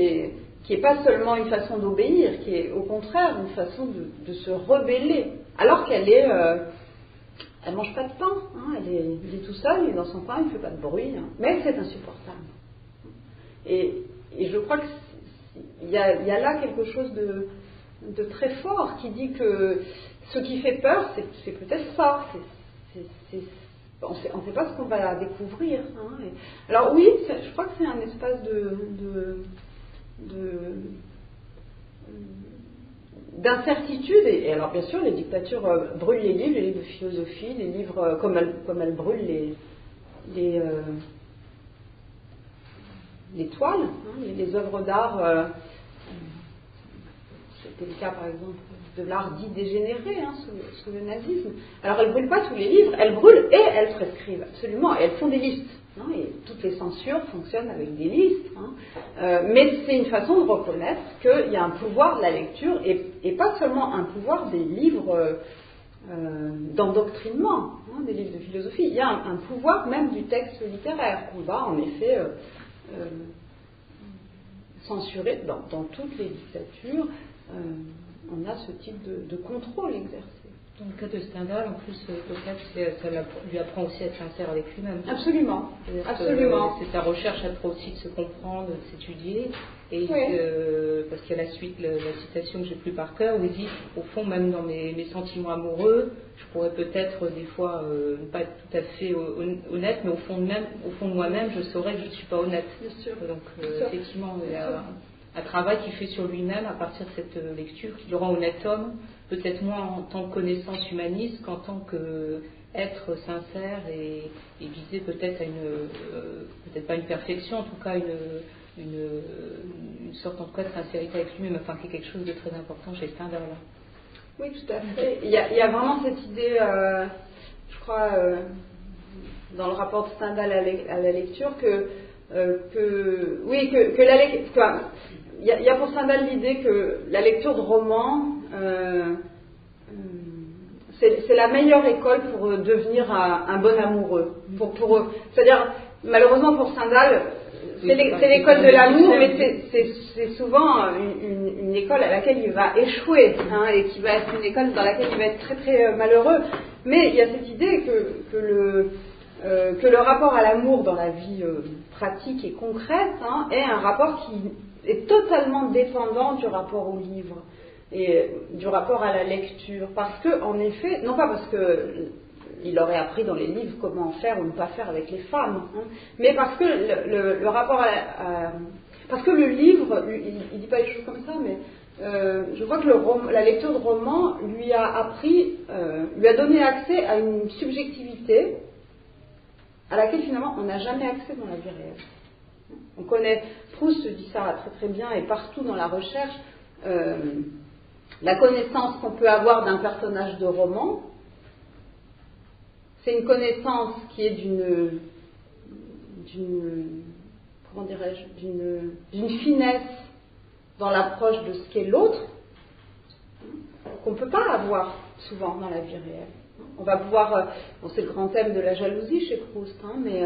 est pas seulement une façon d'obéir, qui est au contraire une façon de se rebeller. Alors qu'elle elle mange pas de pain, hein, il est tout seul, il est dans son coin, il fait pas de bruit, hein, mais c'est insupportable. Et je crois qu'il y a là quelque chose de très fort qui dit que ce qui fait peur, c'est peut-être ça. On ne sait pas ce qu'on va découvrir. Hein. Alors oui, je crois que c'est un espace d'incertitude. Et alors bien sûr, les dictatures brûlent les livres de philosophie, les livres comme elles brûlent les toiles, hein, les œuvres d'art. C'était le cas, par exemple, de l'art dit dégénéré, hein, sous le nazisme. Alors, elles ne brûlent pas tous les livres, elles brûlent et elles prescrivent, absolument. Et elles font des listes. Hein, et toutes les censures fonctionnent avec des listes. Hein. Mais c'est une façon de reconnaître qu'il y a un pouvoir de la lecture, et pas seulement un pouvoir des livres d'endoctrinement, hein, des livres de philosophie. Il y a un pouvoir même du texte littéraire qu'on va, en effet, censurer dans toutes les dictatures. On a ce type de contrôle exercé. Dans le cas de Stendhal, en plus, peut-être ça lui apprend aussi à être sincère avec lui-même. Absolument. Absolument. C'est sa recherche apprend aussi de se comprendre, de s'étudier. Et parce qu'il y a la suite, la citation que j'ai plus par cœur, où il dit, au fond, même dans mes sentiments amoureux, je pourrais peut-être des fois ne pas être tout à fait honnête, mais au fond de moi-même, je saurais que je ne suis pas honnête. Bien sûr. Donc, effectivement, il y a un travail qu'il fait sur lui-même à partir de cette lecture, qui le rend honnête homme, peut-être moins en tant que connaissance humaniste qu'en tant qu'être sincère et viser peut-être à peut-être pas une perfection, en tout cas une sorte en tout cas de sincérité avec lui-même, enfin qui est quelque chose de très important chez Stendhal. Oui, tout à fait. Il y a vraiment cette idée, je crois, dans le rapport de Stendhal à la lecture, il y a pour Stendhal l'idée que la lecture de romans, c'est la meilleure école pour devenir un bon amoureux. C'est-à-dire, malheureusement pour Stendhal, c'est l'école de l'amour, mais c'est souvent une école à laquelle il va échouer, et qui va être une école dans laquelle il va être très très malheureux. Mais il y a cette idée que le rapport à l'amour dans la vie pratique et concrète est un rapport qui est totalement dépendant du rapport au livre et du rapport à la lecture. Parce que, en effet, non pas parce que il aurait appris dans les livres comment faire ou ne pas faire avec les femmes, mais parce que le rapport parce que le livre, il dit pas les choses comme ça, mais je crois que la lecture de romans lui a donné accès à une subjectivité à laquelle finalement on n'a jamais accès dans la vie réelle. On connaît, Proust dit ça très très bien, et partout dans la recherche, la connaissance qu'on peut avoir d'un personnage de roman, c'est une connaissance qui est d'une finesse dans l'approche de ce qu'est l'autre qu'on ne peut pas avoir souvent dans la vie réelle. On va pouvoir, c'est le grand thème de la jalousie chez Proust, mais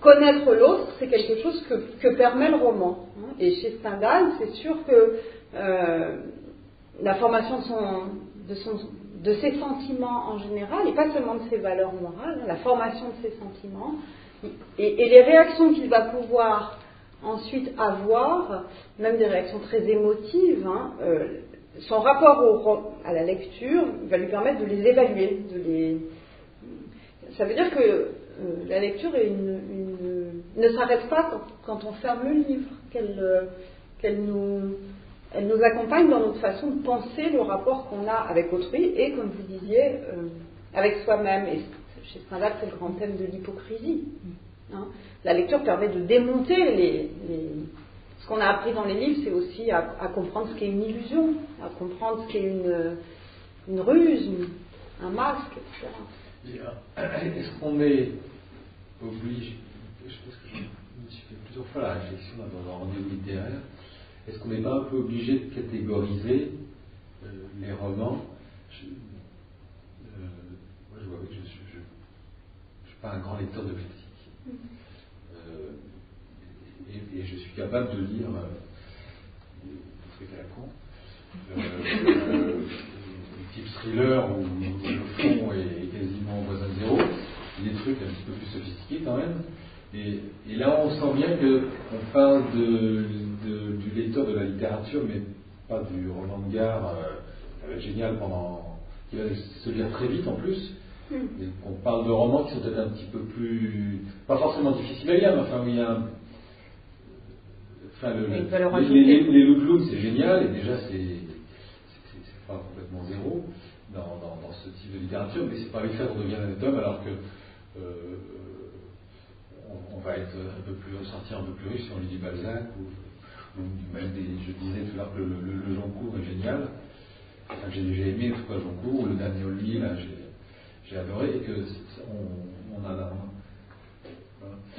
connaître l'autre, c'est quelque chose que permet le roman. Et chez Stendhal, c'est sûr que la formation de ses sentiments en général, et pas seulement de ses valeurs morales, la formation de ses sentiments, et les réactions qu'il va pouvoir ensuite avoir, même des réactions très émotives, son rapport à la lecture va lui permettre de les évaluer. Ça veut dire que la lecture ne s'arrête pas quand on ferme le livre, elle nous accompagne dans notre façon de penser le rapport qu'on a avec autrui et, comme vous disiez, avec soi-même. Et chez Stendhal, c'est le grand thème de l'hypocrisie. La lecture permet de démonter ce qu'on a appris dans les livres, c'est aussi à comprendre ce qu'est une illusion, à comprendre ce qu'est une ruse, un masque, etc. Est-ce qu'on est obligé, je pense que je me suis fait plusieurs fois la réflexion dans un rendez-vous littéraire, est-ce qu'on n'est pas un peu obligé de catégoriser les romans? Moi, je vois que je suis pas un grand lecteur de critique. Et je suis capable de lire des trucs à la con, type thriller où le fond est quasiment voisin de zéro, des trucs un petit peu plus sophistiqués quand même. Et là, on sent bien qu'on parle du lecteur de la littérature, mais pas du roman de gare génial qui va se lire très vite en plus. Et on parle de romans qui sont peut-être un petit peu plus, pas forcément difficiles à lire, mais enfin où il y a les Ludlum, c'est génial, et déjà c'est pas complètement zéro dans ce type de littérature, mais c'est pas avec ça qu'on devient un homme, alors que on va être sortir un peu plus riche si on lit du Balzac ou même je disais tout à l'heure que le Joncourt est génial. Enfin, j'ai aimé tout cas Joncourt, ou le dernier Ollier, là j'ai adoré, et que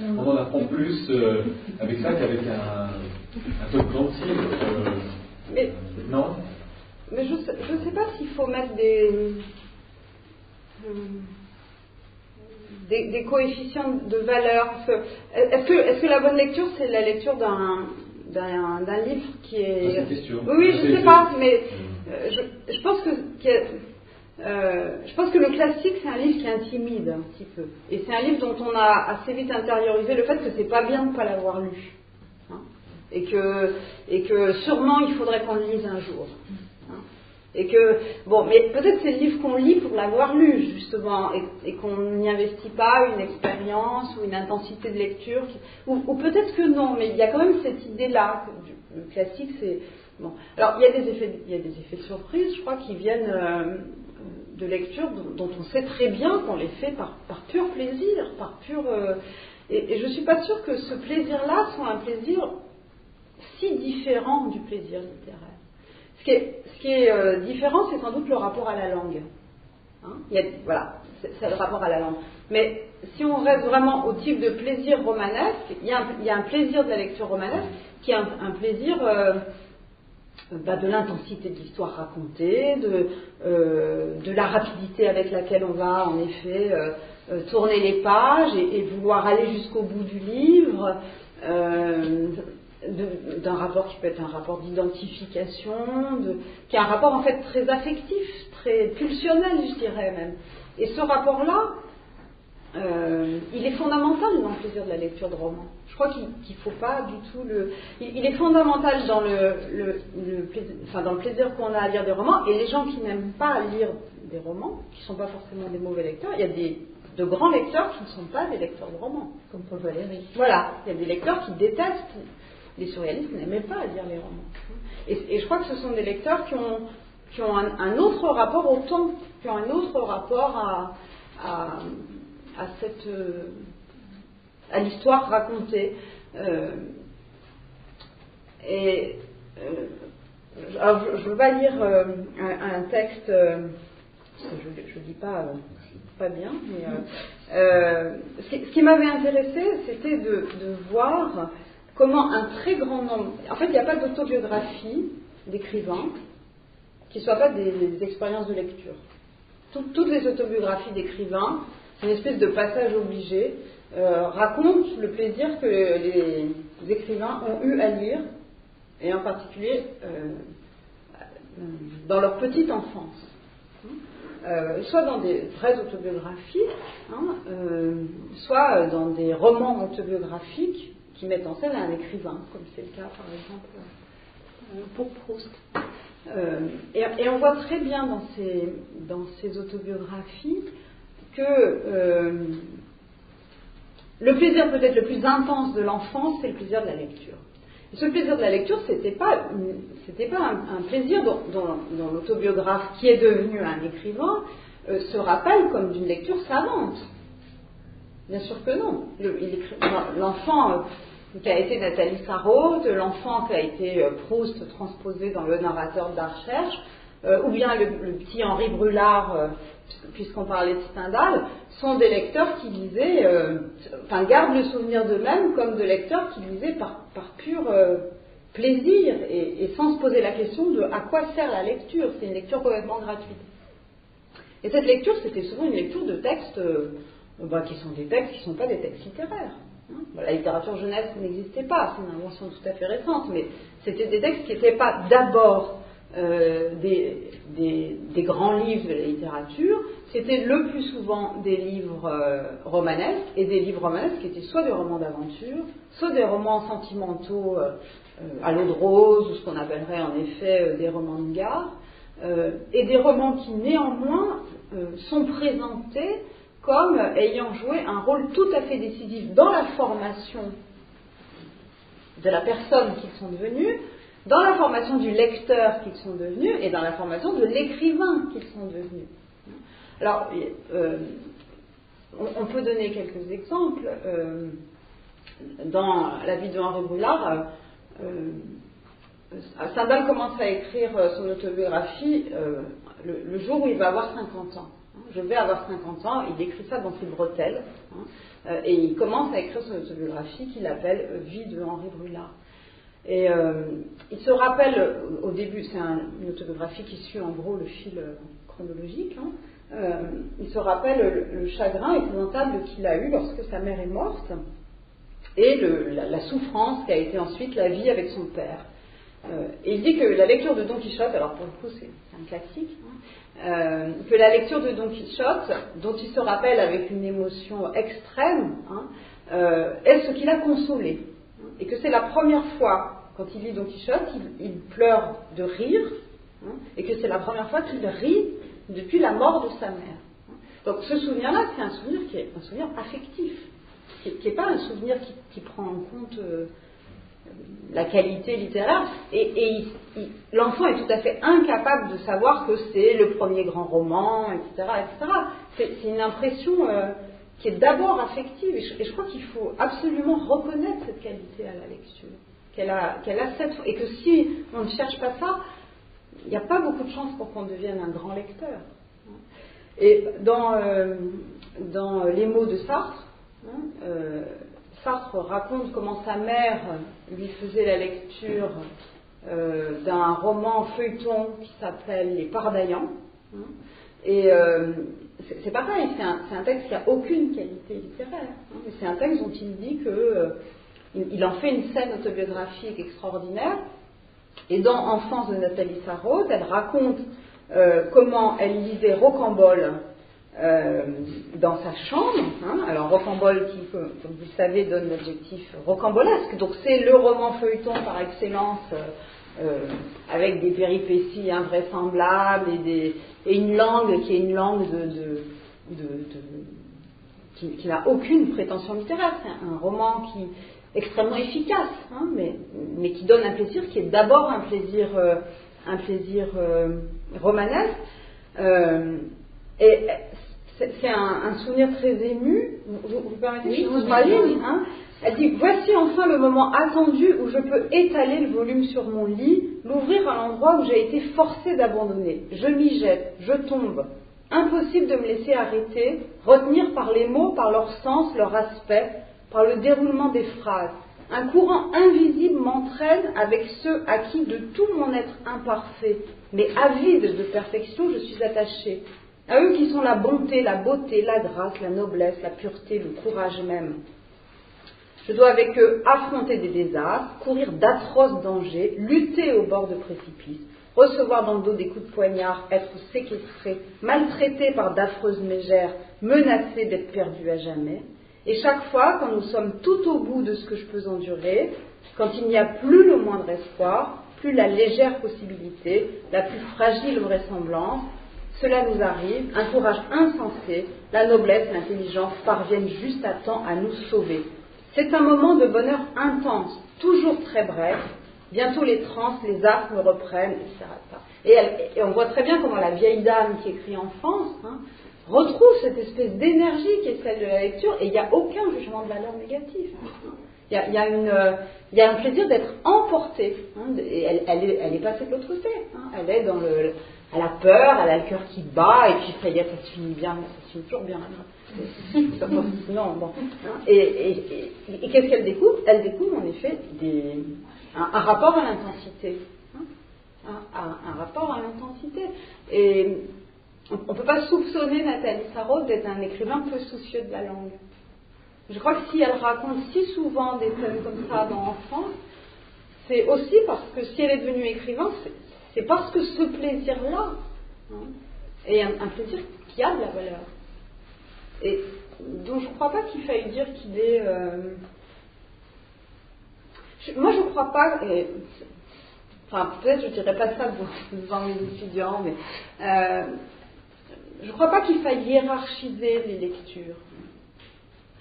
on en apprend plus avec ça qu'avec un Tom Clancy. Non. Mais je ne sais pas s'il faut mettre des coefficients de valeur. Est-ce que la bonne lecture, c'est la lecture d'un livre qui est... C'est une question. Oui, je ne sais pas, mais je pense que le classique, c'est un livre qui intimide un petit peu. Et c'est un livre dont on a assez vite intériorisé le fait que c'est pas bien de ne pas l'avoir lu. Et que sûrement il faudrait qu'on le lise un jour. Et que, bon, mais peut-être c'est le livre qu'on lit pour l'avoir lu, justement, et qu'on n'y investit pas une expérience ou une intensité de lecture, ou peut-être que non, mais il y a quand même cette idée-là, que le classique, c'est... Bon. Alors, il y a des effets de surprise, je crois, qui viennent de lectures dont on sait très bien qu'on les fait par pur plaisir, par pur... et je ne suis pas sûre que ce plaisir-là soit un plaisir si différent du plaisir littéraire. Ce qui est différent, c'est sans doute le rapport à la langue. Hein, voilà, c'est le rapport à la langue. Mais si on reste vraiment au type de plaisir romanesque, il y a un plaisir de la lecture romanesque qui est un plaisir de l'intensité de l'histoire racontée, de la rapidité avec laquelle on va en effet tourner les pages et vouloir aller jusqu'au bout du livre. D'un rapport qui peut être un rapport d'identification, qui est un rapport en fait très affectif, très pulsionnel, je dirais même. Et ce rapport-là, il est fondamental dans le plaisir de la lecture de roman. Je crois qu'il ne faut pas du tout le... Il est fondamental dans dans le plaisir qu'on a à lire des romans, et les gens qui n'aiment pas lire des romans, qui ne sont pas forcément des mauvais lecteurs, il y a de grands lecteurs qui ne sont pas des lecteurs de romans. Comme Paul Valéry. Voilà, il y a des lecteurs qui détestent. Les surréalistes n'aimaient pas lire les romans. Et je crois que ce sont des lecteurs qui ont un autre rapport au temps, qui ont un autre rapport à l'histoire racontée. Alors je ne veux pas lire un texte, je ne dis pas bien, mais ce qui m'avait intéressé, c'était de voir comment un très grand nombre... En fait, il n'y a pas d'autobiographie d'écrivains qui ne soient pas des expériences de lecture. Toutes les autobiographies d'écrivains, c'est une espèce de passage obligé, racontent le plaisir que les écrivains ont eu à lire, et en particulier dans leur petite enfance. Soit dans des vraies autobiographies, soit dans des romans autobiographiques qui mettent en scène un écrivain, comme c'est le cas par exemple pour Proust. Et on voit très bien dans ces autobiographies que le plaisir peut-être le plus intense de l'enfance, c'est le plaisir de la lecture. Et ce plaisir de la lecture, c'était pas un plaisir dont l'autobiographe qui est devenu un écrivain se rappelle comme d'une lecture savante. Bien sûr que non. L'enfant qui a été Nathalie Sarraute, l'enfant qui a été Proust transposé dans Le narrateur de la recherche, ou bien le petit Henri Brulard, puisqu'on parlait de Stendhal, sont des lecteurs qui lisaient, gardent le souvenir d'eux-mêmes comme de lecteurs qui lisaient par pur plaisir et sans se poser la question de à quoi sert la lecture. C'est une lecture complètement gratuite. Et cette lecture, c'était souvent une lecture de textes qui sont des textes qui ne sont pas des textes littéraires. La littérature jeunesse n'existait pas, c'est une invention tout à fait récente, mais c'était des textes qui n'étaient pas d'abord des grands livres de la littérature, c'était le plus souvent des livres romanesques, et des livres romanesques qui étaient soit des romans d'aventure, soit des romans sentimentaux à l'eau de rose, ou ce qu'on appellerait en effet des romans de gare, et des romans qui néanmoins sont présentés comme ayant joué un rôle tout à fait décisif dans la formation de la personne qu'ils sont devenus, dans la formation du lecteur qu'ils sont devenus, et dans la formation de l'écrivain qu'ils sont devenus. Alors, on peut donner quelques exemples. Dans la vie de Henri Brulard, Stendhal commence à écrire son autobiographie le jour où il va avoir 50 ans. Je vais avoir 50 ans, il écrit ça dans ses bretelles, et il commence à écrire son autobiographie qu'il appelle Vie de Henri Brulard. Et il se rappelle, au début, c'est une autobiographie qui suit en gros le fil chronologique, il se rappelle le chagrin épouvantable qu'il a eu lorsque sa mère est morte, et la souffrance qu'a été ensuite la vie avec son père. Et il dit que la lecture de Don Quichotte, alors pour le coup c'est un classique, que la lecture de Don Quichotte, dont il se rappelle avec une émotion extrême, est ce qui l'a consolé. Et que c'est la première fois, quand il lit Don Quichotte, il pleure de rire, et que c'est la première fois qu'il rit depuis la mort de sa mère. Donc ce souvenir-là, c'est un souvenir qui est un souvenir affectif, qui n'est pas un souvenir qui prend en compte la qualité littéraire, et l'enfant est tout à fait incapable de savoir que c'est le premier grand roman, etc. etc. C'est une impression qui est d'abord affective, et je crois qu'il faut absolument reconnaître cette qualité à la lecture, qu'elle a cette, et que si on ne cherche pas ça, il n'y a pas beaucoup de chances pour qu'on devienne un grand lecteur. Et dans Les mots de Sartre, Sartre raconte comment sa mère lui faisait la lecture d'un roman feuilleton qui s'appelle Les Pardaillants. Et c'est pareil, c'est un texte qui n'a aucune qualité littéraire. Mais c'est un texte dont il dit qu'il en fait une scène autobiographique extraordinaire. Et dans Enfance de Nathalie Sarraute, elle raconte comment elle lisait Rocambole dans sa chambre. Alors Rocambole qui, comme vous le savez, donne l'adjectif rocambolesque. Donc c'est le roman feuilleton par excellence, avec des péripéties invraisemblables et une langue qui est une langue qui n'a aucune prétention littéraire. C'est un roman qui extrêmement efficace, mais qui donne un plaisir qui est d'abord un plaisir romanesque. Et c'est un souvenir très ému. Vous permettez que je vous parle, Elle dit « Voici enfin le moment attendu où je peux étaler le volume sur mon lit, l'ouvrir à l'endroit où j'ai été forcée d'abandonner. Je m'y jette, je tombe. Impossible de me laisser arrêter, retenir par les mots, par leur sens, leur aspect, par le déroulement des phrases. Un courant invisible m'entraîne avec ceux à qui, de tout mon être imparfait, mais avide de perfection, je suis attachée. À eux qui sont la bonté, la beauté, la grâce, la noblesse, la pureté, le courage même. Je dois avec eux affronter des désastres, courir d'atroces dangers, lutter au bord de précipices, recevoir dans le dos des coups de poignard, être séquestré, maltraité par d'affreuses mégères, menacé d'être perdu à jamais. Et chaque fois, quand nous sommes tout au bout de ce que je peux endurer, quand il n'y a plus le moindre espoir, plus la légère possibilité, la plus fragile vraisemblance, cela nous arrive, un courage insensé, la noblesse, l'intelligence parviennent juste à temps à nous sauver. C'est un moment de bonheur intense, toujours très bref. Bientôt les transes, les affres me reprennent, etc. Et on voit très bien comment la vieille dame qui écrit Enfance retrouve cette espèce d'énergie qui est celle de la lecture, et il n'y a aucun jugement de valeur négatif. Il y a un plaisir d'être emportée. Et elle est passée de l'autre côté. Elle est dans elle a peur, elle a le cœur qui bat, et puis ça y est, ça se finit bien, ça se finit toujours bien. Non, bon. Et qu'est-ce qu'elle découvre ? Elle découvre en effet un rapport à l'intensité. Un rapport à l'intensité. Et on ne peut pas soupçonner Nathalie Sarraute d'être un écrivain peu soucieux de la langue. Je crois que si elle raconte si souvent des scènes comme ça dans Enfance, c'est aussi parce que si elle est devenue écrivain, c'est parce que ce plaisir-là est un plaisir qui a de la valeur. Et donc je ne crois pas qu'il faille dire qu'il est... Moi je ne crois pas... Enfin peut-être je ne dirais pas ça devant mes étudiants, mais je ne crois pas qu'il faille hiérarchiser les lectures.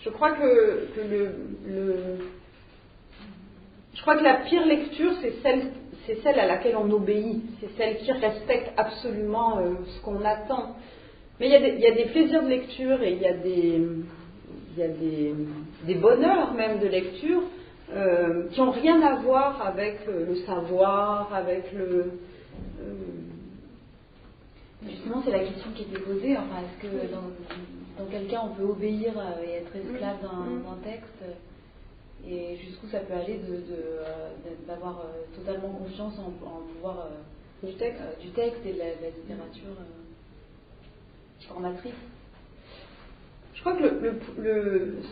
Je crois que je crois que la pire lecture, c'est celle à laquelle on obéit, c'est celle qui respecte absolument ce qu'on attend. Mais il y a des plaisirs de lecture et il y a des bonheurs même de lecture qui n'ont rien à voir avec le savoir, avec le... Justement, c'est la question qui était posée. Enfin, est-ce que dans quel cas on peut obéir et être esclave d'un texte, et jusqu'où ça peut aller d'avoir totalement confiance en pouvoir du texte et de la littérature formatrice. Je crois que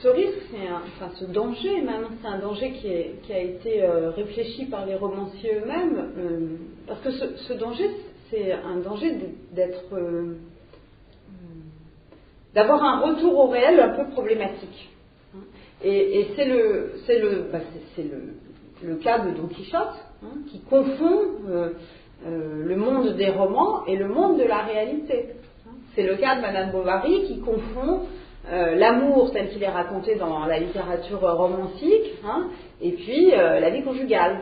ce risque, ce danger même, c'est un danger qui a été réfléchi par les romanciers eux-mêmes, parce que ce danger, c'est un danger d'avoir un retour au réel un peu problématique. Et c'est le cas de Don Quichotte, qui confond le monde des romans et le monde de la réalité. C'est le cas de Madame Bovary qui confond l'amour tel qu'il est raconté dans la littérature romantique, et puis la vie conjugale.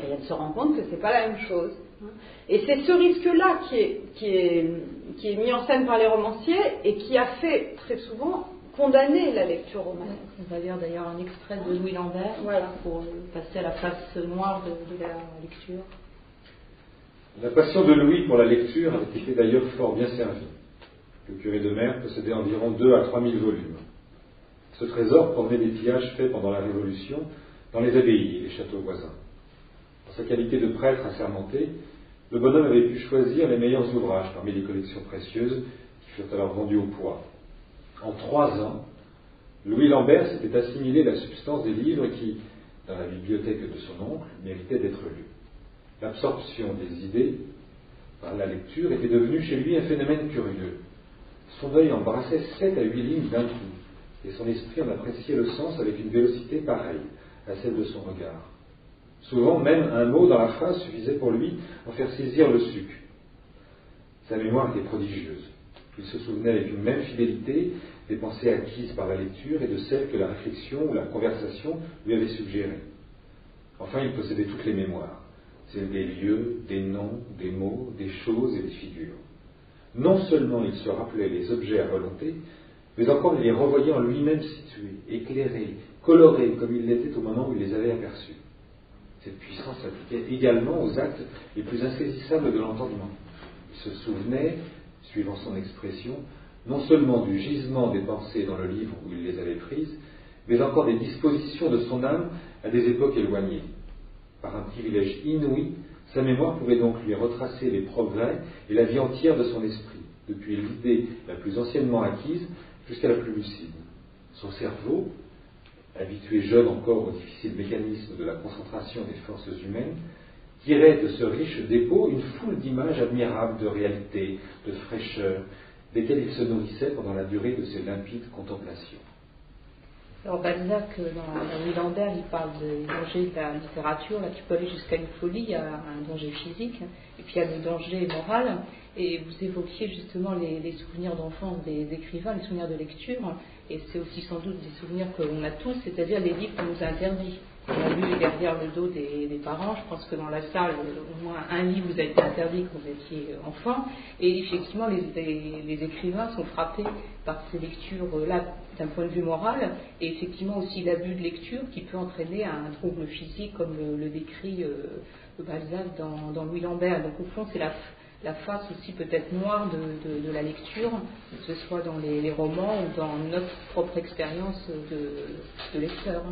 Et elle se rend compte que c'est pas la même chose. Et c'est ce risque-là qui est mis en scène par les romanciers et qui a fait très souvent condamner la lecture romanesque. On va lire d'ailleurs un extrait de Louis Lambert, voilà, pour passer à la face noire de la lecture. La passion de Louis pour la lecture avait été d'ailleurs fort bien servie. Le curé de Mer possédait environ 2 à 3 000 volumes. Ce trésor provenait des pillages faits pendant la Révolution dans les abbayes et les châteaux voisins. Dans sa qualité de prêtre assermenté, le bonhomme avait pu choisir les meilleurs ouvrages parmi les collections précieuses qui furent alors vendues au poids. En 3 ans, Louis Lambert s'était assimilé la substance des livres qui, dans la bibliothèque de son oncle, méritaient d'être lus. L'absorption des idées par la lecture était devenue chez lui un phénomène curieux. Son œil embrassait 7 à 8 lignes d'un coup, et son esprit en appréciait le sens avec une vélocité pareille à celle de son regard. Souvent, même un mot dans la phrase suffisait pour lui en faire saisir le suc. Sa mémoire était prodigieuse. Il se souvenait avec une même fidélité des pensées acquises par la lecture et de celles que la réflexion ou la conversation lui avait suggérées. Enfin, il possédait toutes les mémoires, celles des lieux, des noms, des mots, des choses et des figures. Non seulement il se rappelait les objets à volonté, mais encore il les revoyait en lui-même situés, éclairés, colorés comme il l'était au moment où il les avait aperçus. Cette puissance s'appliquait également aux actes les plus insaisissables de l'entendement. Il se souvenait, suivant son expression, non seulement du gisement des pensées dans le livre où il les avait prises, mais encore des dispositions de son âme à des époques éloignées. Par un privilège inouï, sa mémoire pouvait donc lui retracer les progrès et la vie entière de son esprit, depuis l'idée la plus anciennement acquise jusqu'à la plus lucide. Son cerveau, habitué jeune encore au difficile mécanisme de la concentration des forces humaines, tirait de ce riche dépôt une foule d'images admirables de réalité, de fraîcheur, desquelles il se nourrissait pendant la durée de ses limpides contemplations. Alors Balzac, dans Louis Lambert, il parle des dangers de la littérature, là tu peux aller jusqu'à une folie, il y a un danger physique, et puis il y a le danger moral, et vous évoquiez justement les souvenirs d'enfance des écrivains, les souvenirs de lecture, et c'est aussi sans doute des souvenirs qu'on a tous, c'est-à-dire les livres qu'on nous a interdits. On a lu derrière le dos des parents, je pense que dans la salle, au moins un livre vous a été interdit quand vous étiez enfant, et effectivement les écrivains sont frappés par ces lectures-là d'un point de vue moral, et effectivement aussi l'abus de lecture qui peut entraîner un trouble physique comme le décrit Balzac dans Louis Lambert. Donc au fond c'est la face aussi peut-être noire de la lecture, que ce soit dans les romans ou dans notre propre expérience de lecteur.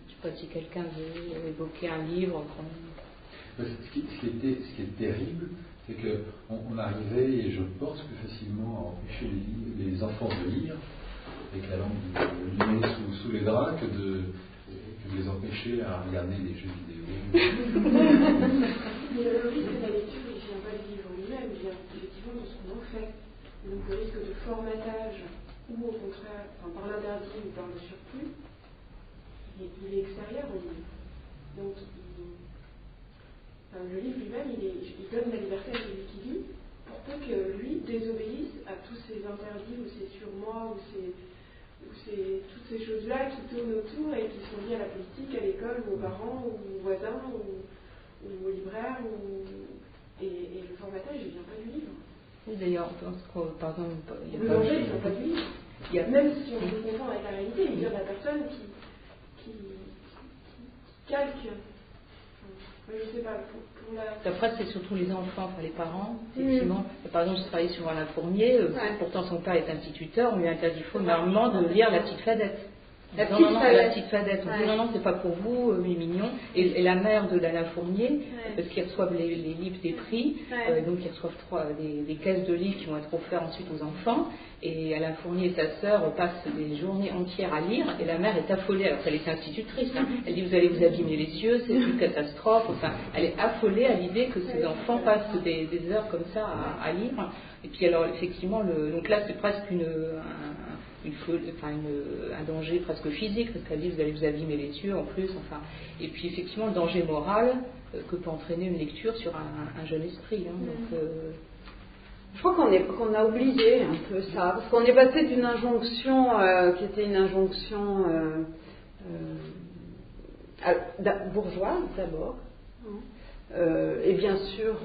Je ne sais pas si quelqu'un veut évoquer un livre. Ce qui est terrible, c'est qu'on arrivait, et je pense plus facilement à empêcher les enfants de lire, avec la langue liée sous les draps, que de les empêcher à regarder des jeux vidéo. Mais le risque de la lecture, il ne vient pas du livre lui-même, il vient effectivement de ce qu'on en fait. Donc le risque de formatage, ou au contraire, par l'interdit ou par le surplus, il est extérieur au livre. Donc le livre lui-même, il donne la liberté à celui qui lit, pour peu que lui désobéisse à tous ces interdits ou ces surmois ou toutes ces choses-là qui tournent autour et qui sont liées à la politique, à l'école, ou aux parents, ou aux voisins, ou aux libraires, et le formatage, il ne vient pas du livre. Oui, d'ailleurs, je pense que, par exemple, il y a le danger, il ne vient pas du livre. Même si on peut confondre avec la réalité, il vient de la personne qui calque. Je ne sais pas. Après, c'est surtout les enfants, enfin les parents, effectivement. Par exemple, je travaillais sur Alain Fournier, pourtant son père est instituteur, on lui a interdit formellement de lire La Petite Fadette. La petite Fadette. On dit non, c'est pas pour vous, il est mignon. Et la mère de Alain Fournier, parce qu'ils reçoivent les livres des prix, donc ils reçoivent des caisses de livres qui vont être offerts ensuite aux enfants. Et Alain Fournier et sa sœur passent des journées entières à lire, et la mère est affolée, alors qu'elle est institutrice. Elle dit vous allez vous abîmer les yeux, c'est une catastrophe. Enfin, elle est affolée à l'idée que ses enfants passent des heures comme ça à lire. Et puis alors effectivement, donc là c'est presque un danger presque physique, parce qu'elle dit vous allez vous abîmer les yeux en plus, enfin. Et puis effectivement le danger moral, que peut entraîner une lecture sur un jeune esprit. Hein. Donc, je crois qu'on a oublié un peu ça, parce qu'on est passé d'une injonction qui était une injonction bourgeoise d'abord, et bien sûr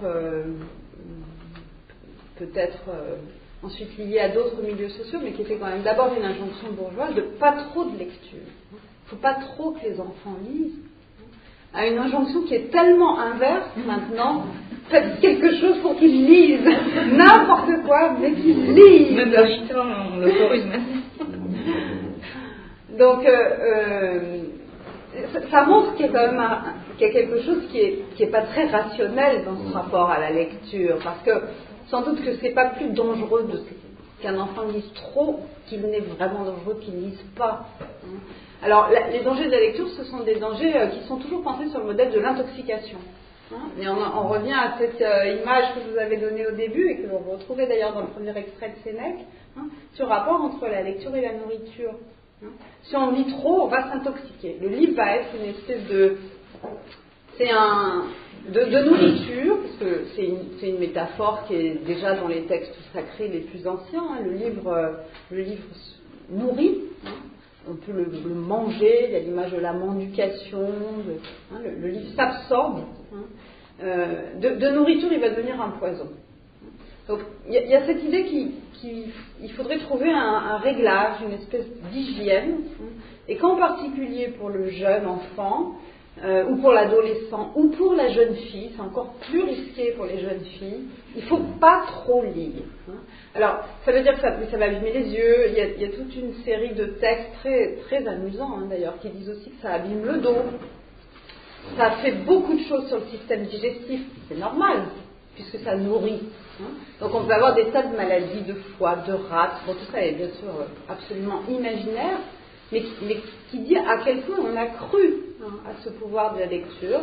peut-être ensuite liée à d'autres milieux sociaux, mais qui était quand même d'abord une injonction bourgeoise de pas trop de lecture. Il ne faut pas trop que les enfants lisent, à une injonction qui est tellement inverse maintenant. Faites quelque chose pour qu'ils lisent, n'importe quoi, mais qu'ils lisent. Même l'agitant, on l'autorise même. Donc, ça montre qu'il y a quand même qu'il y a quelque chose qui est pas très rationnel dans ce rapport à la lecture, parce que sans doute que c'est pas plus dangereux qu'un enfant lise trop qu'il n'est vraiment dangereux qu'il ne lise pas. Alors, les dangers de la lecture, ce sont des dangers qui sont toujours pensés sur le modèle de l'intoxication. Et on revient à cette image que je vous avais donnée au début et que vous retrouvez d'ailleurs dans le premier extrait de Sénèque, sur le rapport entre la lecture et la nourriture. Si on lit trop, on va s'intoxiquer. Le livre va être une espèce de nourriture, parce que c'est une métaphore qui est déjà dans les textes sacrés les plus anciens. Le livre nourrit. On peut le manger, il y a l'image de la mendication, le livre s'absorbe. De nourriture, il va devenir un poison. Donc il y a cette idée qu'il faudrait trouver un réglage, une espèce d'hygiène, et qu'en particulier pour le jeune enfant, ou pour l'adolescent, ou pour la jeune fille, c'est encore plus risqué pour les jeunes filles, il ne faut pas trop lire. Alors, ça veut dire que ça va abîmer les yeux, il y a toute une série de textes très, très amusants d'ailleurs, qui disent aussi que ça abîme le dos, ça fait beaucoup de choses sur le système digestif, c'est normal, puisque ça nourrit. Donc on peut avoir des tas de maladies de foie, de rate, bon, tout ça est bien sûr absolument imaginaire, mais qui dit à quel point on a cru à ce pouvoir de la lecture,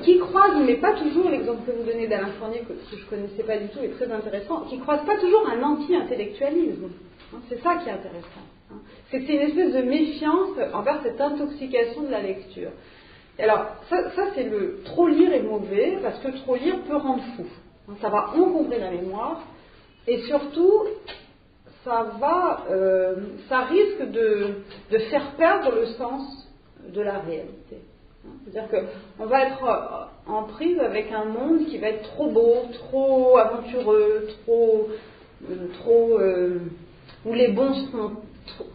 qui croise, mais pas toujours, l'exemple que vous donnez d'Alain Fournier, que je ne connaissais pas du tout, est très intéressant, qui croise pas toujours un anti-intellectualisme. C'est ça qui est intéressant. C'est que c'est une espèce de méfiance envers cette intoxication de la lecture. Alors, ça c'est le trop lire est mauvais, parce que trop lire peut rendre fou. Ça va encombrer la mémoire, et surtout, ça risque de faire perdre le sens de la réalité. C'est-à-dire qu'on va être en prise avec un monde qui va être trop beau, trop aventureux, où les bons seront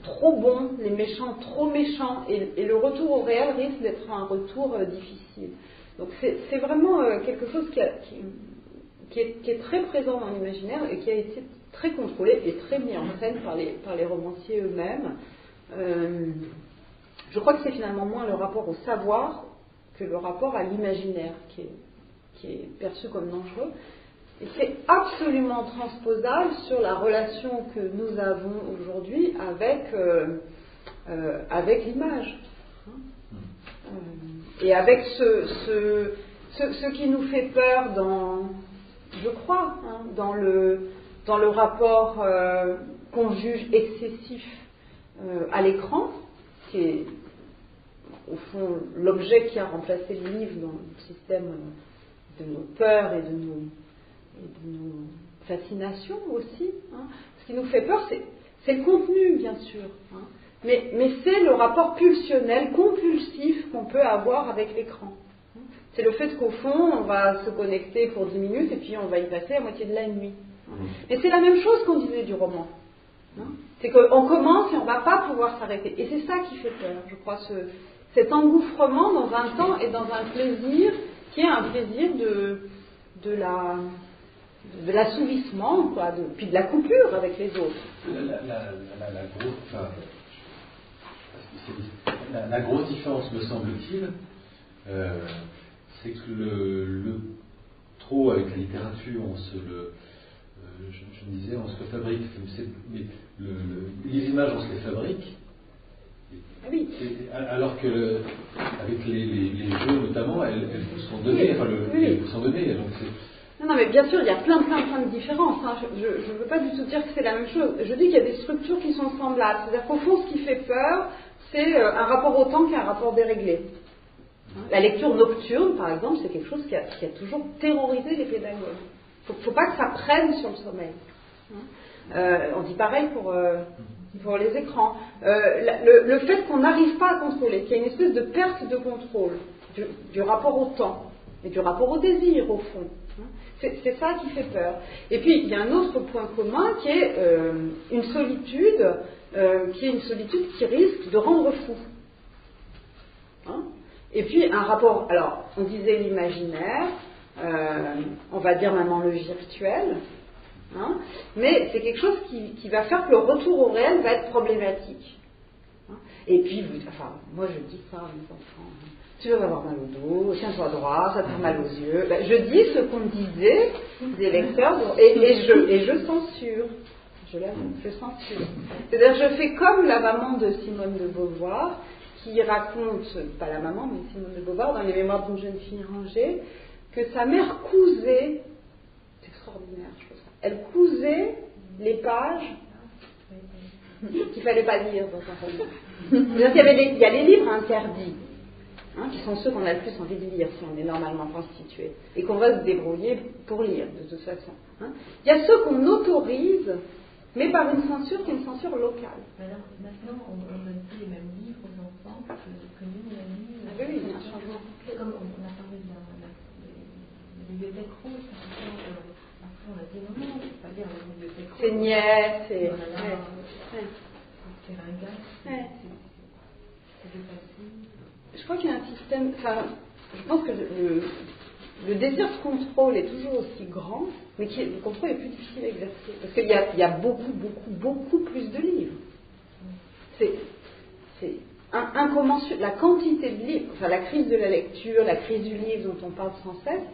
trop bons, les méchants trop méchants, et le retour au réel risque d'être un retour difficile. Donc c'est vraiment quelque chose qui est très présent dans l'imaginaire et qui a été très contrôlé et très mis en scène par les romanciers eux-mêmes. Je crois que c'est finalement moins le rapport au savoir que le rapport à l'imaginaire qui est perçu comme dangereux. Et c'est absolument transposable sur la relation que nous avons aujourd'hui avec l'image. Et avec ce qui nous fait peur je crois, dans le rapport qu'on juge excessif à l'écran, qui est au fond l'objet qui a remplacé le livre dans le système de nos peurs et de nos fascinations aussi. Ce qui nous fait peur, c'est le contenu, bien sûr. Mais c'est le rapport pulsionnel, compulsif qu'on peut avoir avec l'écran. C'est le fait qu'au fond, on va se connecter pour 10 minutes et puis on va y passer la moitié de la nuit. Mais c'est la même chose qu'on disait du roman. C'est qu'on commence et on ne va pas pouvoir s'arrêter. Et c'est ça qui fait peur, je crois, cet engouffrement dans un temps et dans un plaisir qui est un plaisir de l'assouvissement, puis de la coupure avec les autres. La grosse différence, me semble-t-il, c'est que le trop avec la littérature, je me disais, on se le fabrique, mais les images, on se les fabrique. Oui. Alors que avec les jeux notamment, elles sont données, elles sont données. Donc non, mais bien sûr, il y a plein de différences. Je ne veux pas du tout dire que c'est la même chose. Je dis qu'il y a des structures qui sont semblables. C'est-à-dire qu'au fond, ce qui fait peur, c'est un rapport au temps qui est un rapport déréglé. La lecture nocturne, par exemple, c'est quelque chose qui a toujours terrorisé les pédagogues. Il ne faut pas que ça prenne sur le sommeil. On dit pareil pour les écrans. Le fait qu'on n'arrive pas à contrôler, qu'il y a une espèce de perte de contrôle du rapport au temps et du rapport au désir, au fond, c'est ça qui fait peur. Et puis, il y a un autre point commun qui est une solitude qui risque de rendre fou. Et puis, un rapport, alors, on disait l'imaginaire, on va dire maintenant le virtuel, mais c'est quelque chose qui va faire que le retour au réel va être problématique. Et puis, moi je dis ça à mes enfants, tu vas avoir mal au dos, tiens-toi droit, ça te fait mal aux yeux. Je dis ce qu'on disait des lecteurs, et je censure. Je l'avoue, je censure. C'est-à-dire, je fais comme la maman de Simone de Beauvoir, qui raconte, pas la maman, mais Simone de Beauvoir, dans les Mémoires d'une jeune fille rangée, que sa mère cousait, c'est extraordinaire, je trouve ça, elle cousait les pages qu'il ne fallait pas lire dans un roman. C'est-à-dire qu'il y a les livres interdits, qui sont ceux qu'on a le plus envie de lire si on est normalement constitué, et qu'on va se débrouiller pour lire, de toute façon. Il y a ceux qu'on autorise, mais par une censure qui est une censure locale. Alors, maintenant, on donne plus les mêmes livres aux enfants que nous, on a lu. Oui, il y a un changement. Comme on a parlé de la bibliothèque rouge, après on a dit non, on ne peut pas lire la bibliothèque rouge. C'est niais, c'est... C'est ringard, c'est dépassé. Je crois qu'il y a un système... je pense que le désir de contrôle est toujours aussi grand, mais le contrôle est plus difficile à exercer. Parce qu'il y a beaucoup plus de livres. C'est incommensurable. La quantité de livres, la crise de la lecture, la crise du livre dont on parle sans cesse,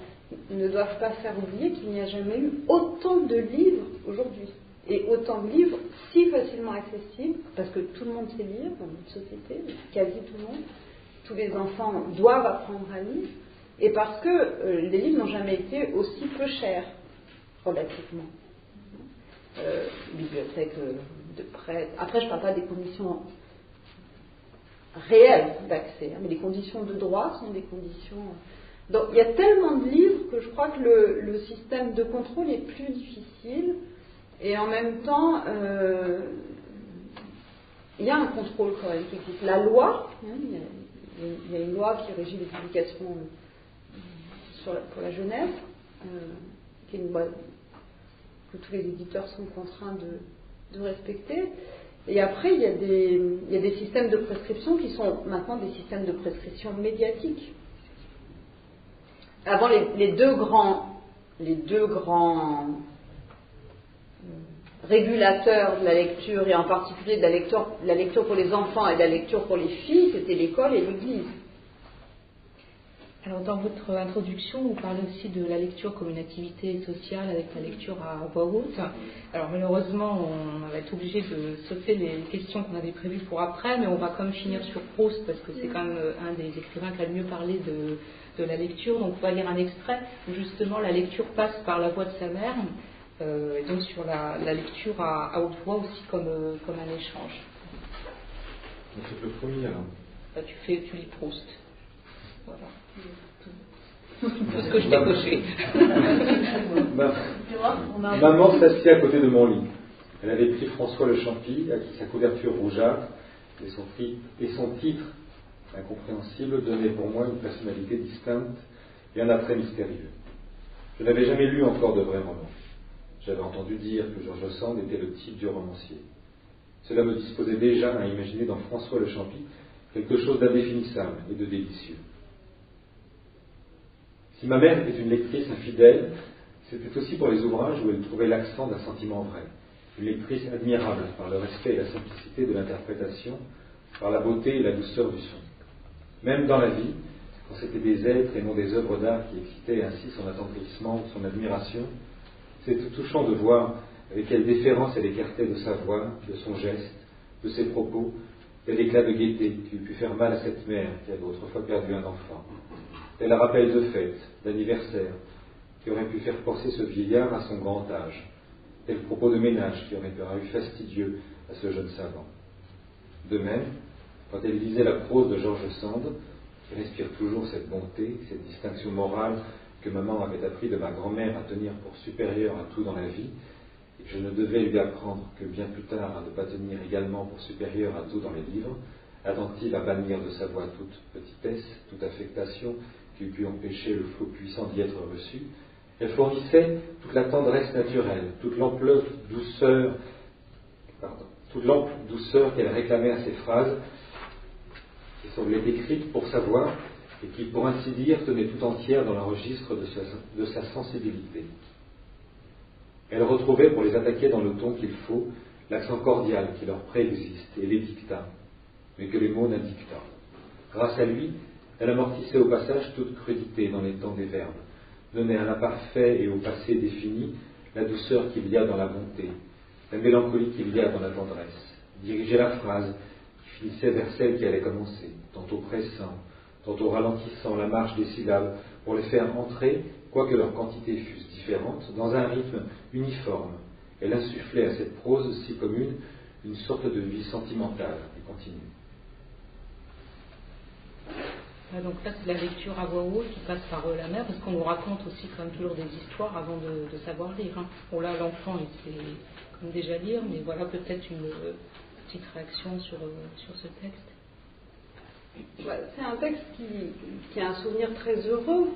ne doivent pas faire oublier qu'il n'y a jamais eu autant de livres aujourd'hui. Et autant de livres si facilement accessibles, parce que tout le monde sait lire dans notre société, quasi tout le monde. Tous les enfants doivent apprendre à lire. Et parce que les livres n'ont jamais été aussi peu chers, relativement. Bibliothèque de prêt. Après, je ne parle pas des conditions réelles d'accès, mais les conditions de droit sont des conditions... Donc, il y a tellement de livres que je crois que le système de contrôle est plus difficile. Et en même temps, il y a un contrôle quand même qui existe. La loi, il y a une loi qui régit les publications pour la jeunesse, qui est une loi que tous les éditeurs sont contraints de respecter. Et après, il y a des systèmes de prescription qui sont maintenant des systèmes de prescription médiatiques. Avant, les deux grands régulateurs de la lecture, et en particulier de la lecture pour les enfants et de la lecture pour les filles, c'était l'école et l'Église. Alors, dans votre introduction, vous parlez aussi de la lecture comme une activité sociale avec la lecture à voix haute. Alors, malheureusement, on va être obligé de sauter les questions qu'on avait prévues pour après, mais on va quand même finir sur Proust, parce que c'est quand même un des écrivains qui a le mieux parlé de la lecture. Donc, on va lire un extrait où justement la lecture passe par la voix de sa mère, et donc sur la lecture à haute voix aussi comme un échange. Donc, c'est le premier, alors. Bah, tu lis Proust. Voilà. Tout ce que je t'ai coché. Maman s'assit à côté de mon lit. Elle avait pris François le Champy, à qui sa couverture rougeâtre et son titre incompréhensible donnait pour moi une personnalité distincte et un attrait mystérieux. Je n'avais jamais lu encore de vrais romans. J'avais entendu dire que George Sand était le type du romancier. Cela me disposait déjà à imaginer dans François le Champy quelque chose d'indéfinissable et de délicieux. Si ma mère était une lectrice infidèle, c'était aussi pour les ouvrages où elle trouvait l'accent d'un sentiment vrai. Une lectrice admirable par le respect et la simplicité de l'interprétation, par la beauté et la douceur du son. Même dans la vie, quand c'était des êtres et non des œuvres d'art qui excitaient ainsi son attendrissement ou son admiration, c'était touchant de voir avec quelle déférence elle écartait de sa voix, de son geste, de ses propos, tel éclat de gaieté qui eût pu faire mal à cette mère qui avait autrefois perdu un enfant. Tel rappel de fête, d'anniversaire, qui aurait pu faire penser ce vieillard à son grand âge. Tel propos de ménage qui aurait paru fastidieux à ce jeune savant. De même, quand elle lisait la prose de George Sand, qui respire toujours cette bonté, cette distinction morale que maman avait appris de ma grand-mère à tenir pour supérieure à tout dans la vie, et que je ne devais lui apprendre que bien plus tard à ne pas tenir également pour supérieure à tout dans les livres, attentive à bannir de sa voix toute petitesse, toute affectation qui eût pu empêcher le flot puissant d'y être reçu. Elle fournissait toute la tendresse naturelle, toute l'ample douceur qu'elle réclamait à ses phrases, qui semblaient écrites pour savoir, et qui, pour ainsi dire, tenait tout entière dans le registre de sa sensibilité. Elle retrouvait, pour les attaquer dans le ton qu'il faut, l'accent cordial qui leur préexiste et les dicta, mais que les mots n'indiquent pas. Grâce à lui, elle amortissait au passage toute crudité dans les temps des verbes, donnait à l'imparfait et au passé défini la douceur qu'il y a dans la bonté, la mélancolie qu'il y a dans la tendresse, dirigeait la phrase qui finissait vers celle qui allait commencer, tantôt pressant, tantôt ralentissant la marche des syllabes pour les faire entrer, quoique leur quantité fût différente, dans un rythme uniforme. Elle insufflait à cette prose si commune une sorte de vie sentimentale et continue. Donc là, c'est la lecture à voix haute qui passe par la mère, parce qu'on nous raconte aussi quand même toujours des histoires avant de savoir lire. Bon là, l'enfant, il sait comme déjà lire, mais voilà peut-être une petite réaction sur ce texte. C'est un texte qui a un souvenir très heureux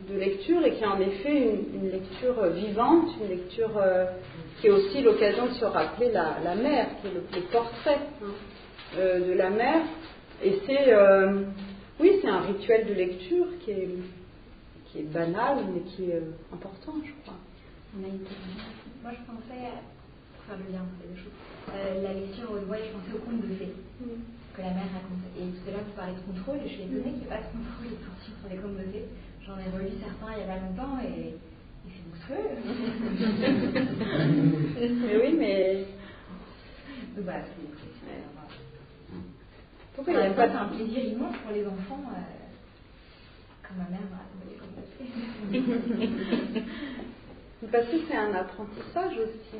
de lecture et qui est en effet une lecture vivante, une lecture qui est aussi l'occasion de se rappeler la mère, qui est le portrait de la mère. Et c'est un rituel de lecture qui est banal mais qui est important, je crois. Moi je pensais, le lien entre les deux choses, la lecture haute voix, je pensais au conte de fées que la mère raconte. Et tout à l'heure vous parlez de contrôle, et je suis étonnée qu'il n'y ait pas de contrôle de sortir sur les contes de fées. J'en ai relu certains il n'y a pas longtemps et c'est monstrueux. Mais oui, mais. Donc voilà, pourquoi il n'y a pas un plaisir immense pour les enfants comme ma mère m'a raconté les contes de fées. Parce que c'est un apprentissage aussi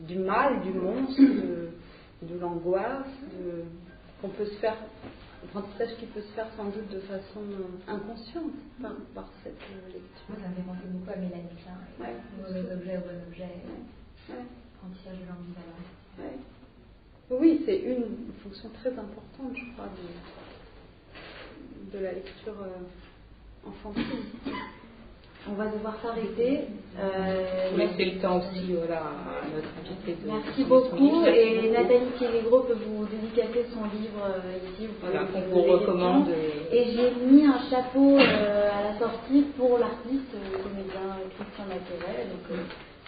du mal, du monstre, de l'angoisse, qu'on peut se faire, apprentissage qui peut se faire sans doute de façon inconsciente par cette lecture. Moi, ça me fait penser beaucoup à Mélanie Klein. Mauvais objet, bon objet, apprentissage de l'ambivalence. Oui, c'est une fonction très importante, je crois, de la lecture enfantine. On va devoir s'arrêter. Laisser le temps aussi à notre invité. Merci beaucoup. Et Nathalie Piegegro peut vous dédicacer son livre ici. Qu'on vous recommande. Et j'ai mis un chapeau à la sortie pour l'artiste comédien Christian Naturel. Donc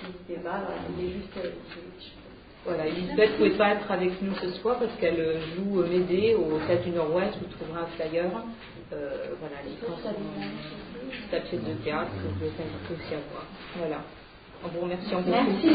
n'hésitez pas, il est juste. Voilà, Elisabeth ne pouvait pas être avec nous ce soir parce qu'elle joue Médée au Théâtre du Nord-Ouest. Vous trouverez un flyer. Voilà, les sa pièce de théâtre que vous pouvez aussi avoir. Voilà. En vous remerciant beaucoup. Merci.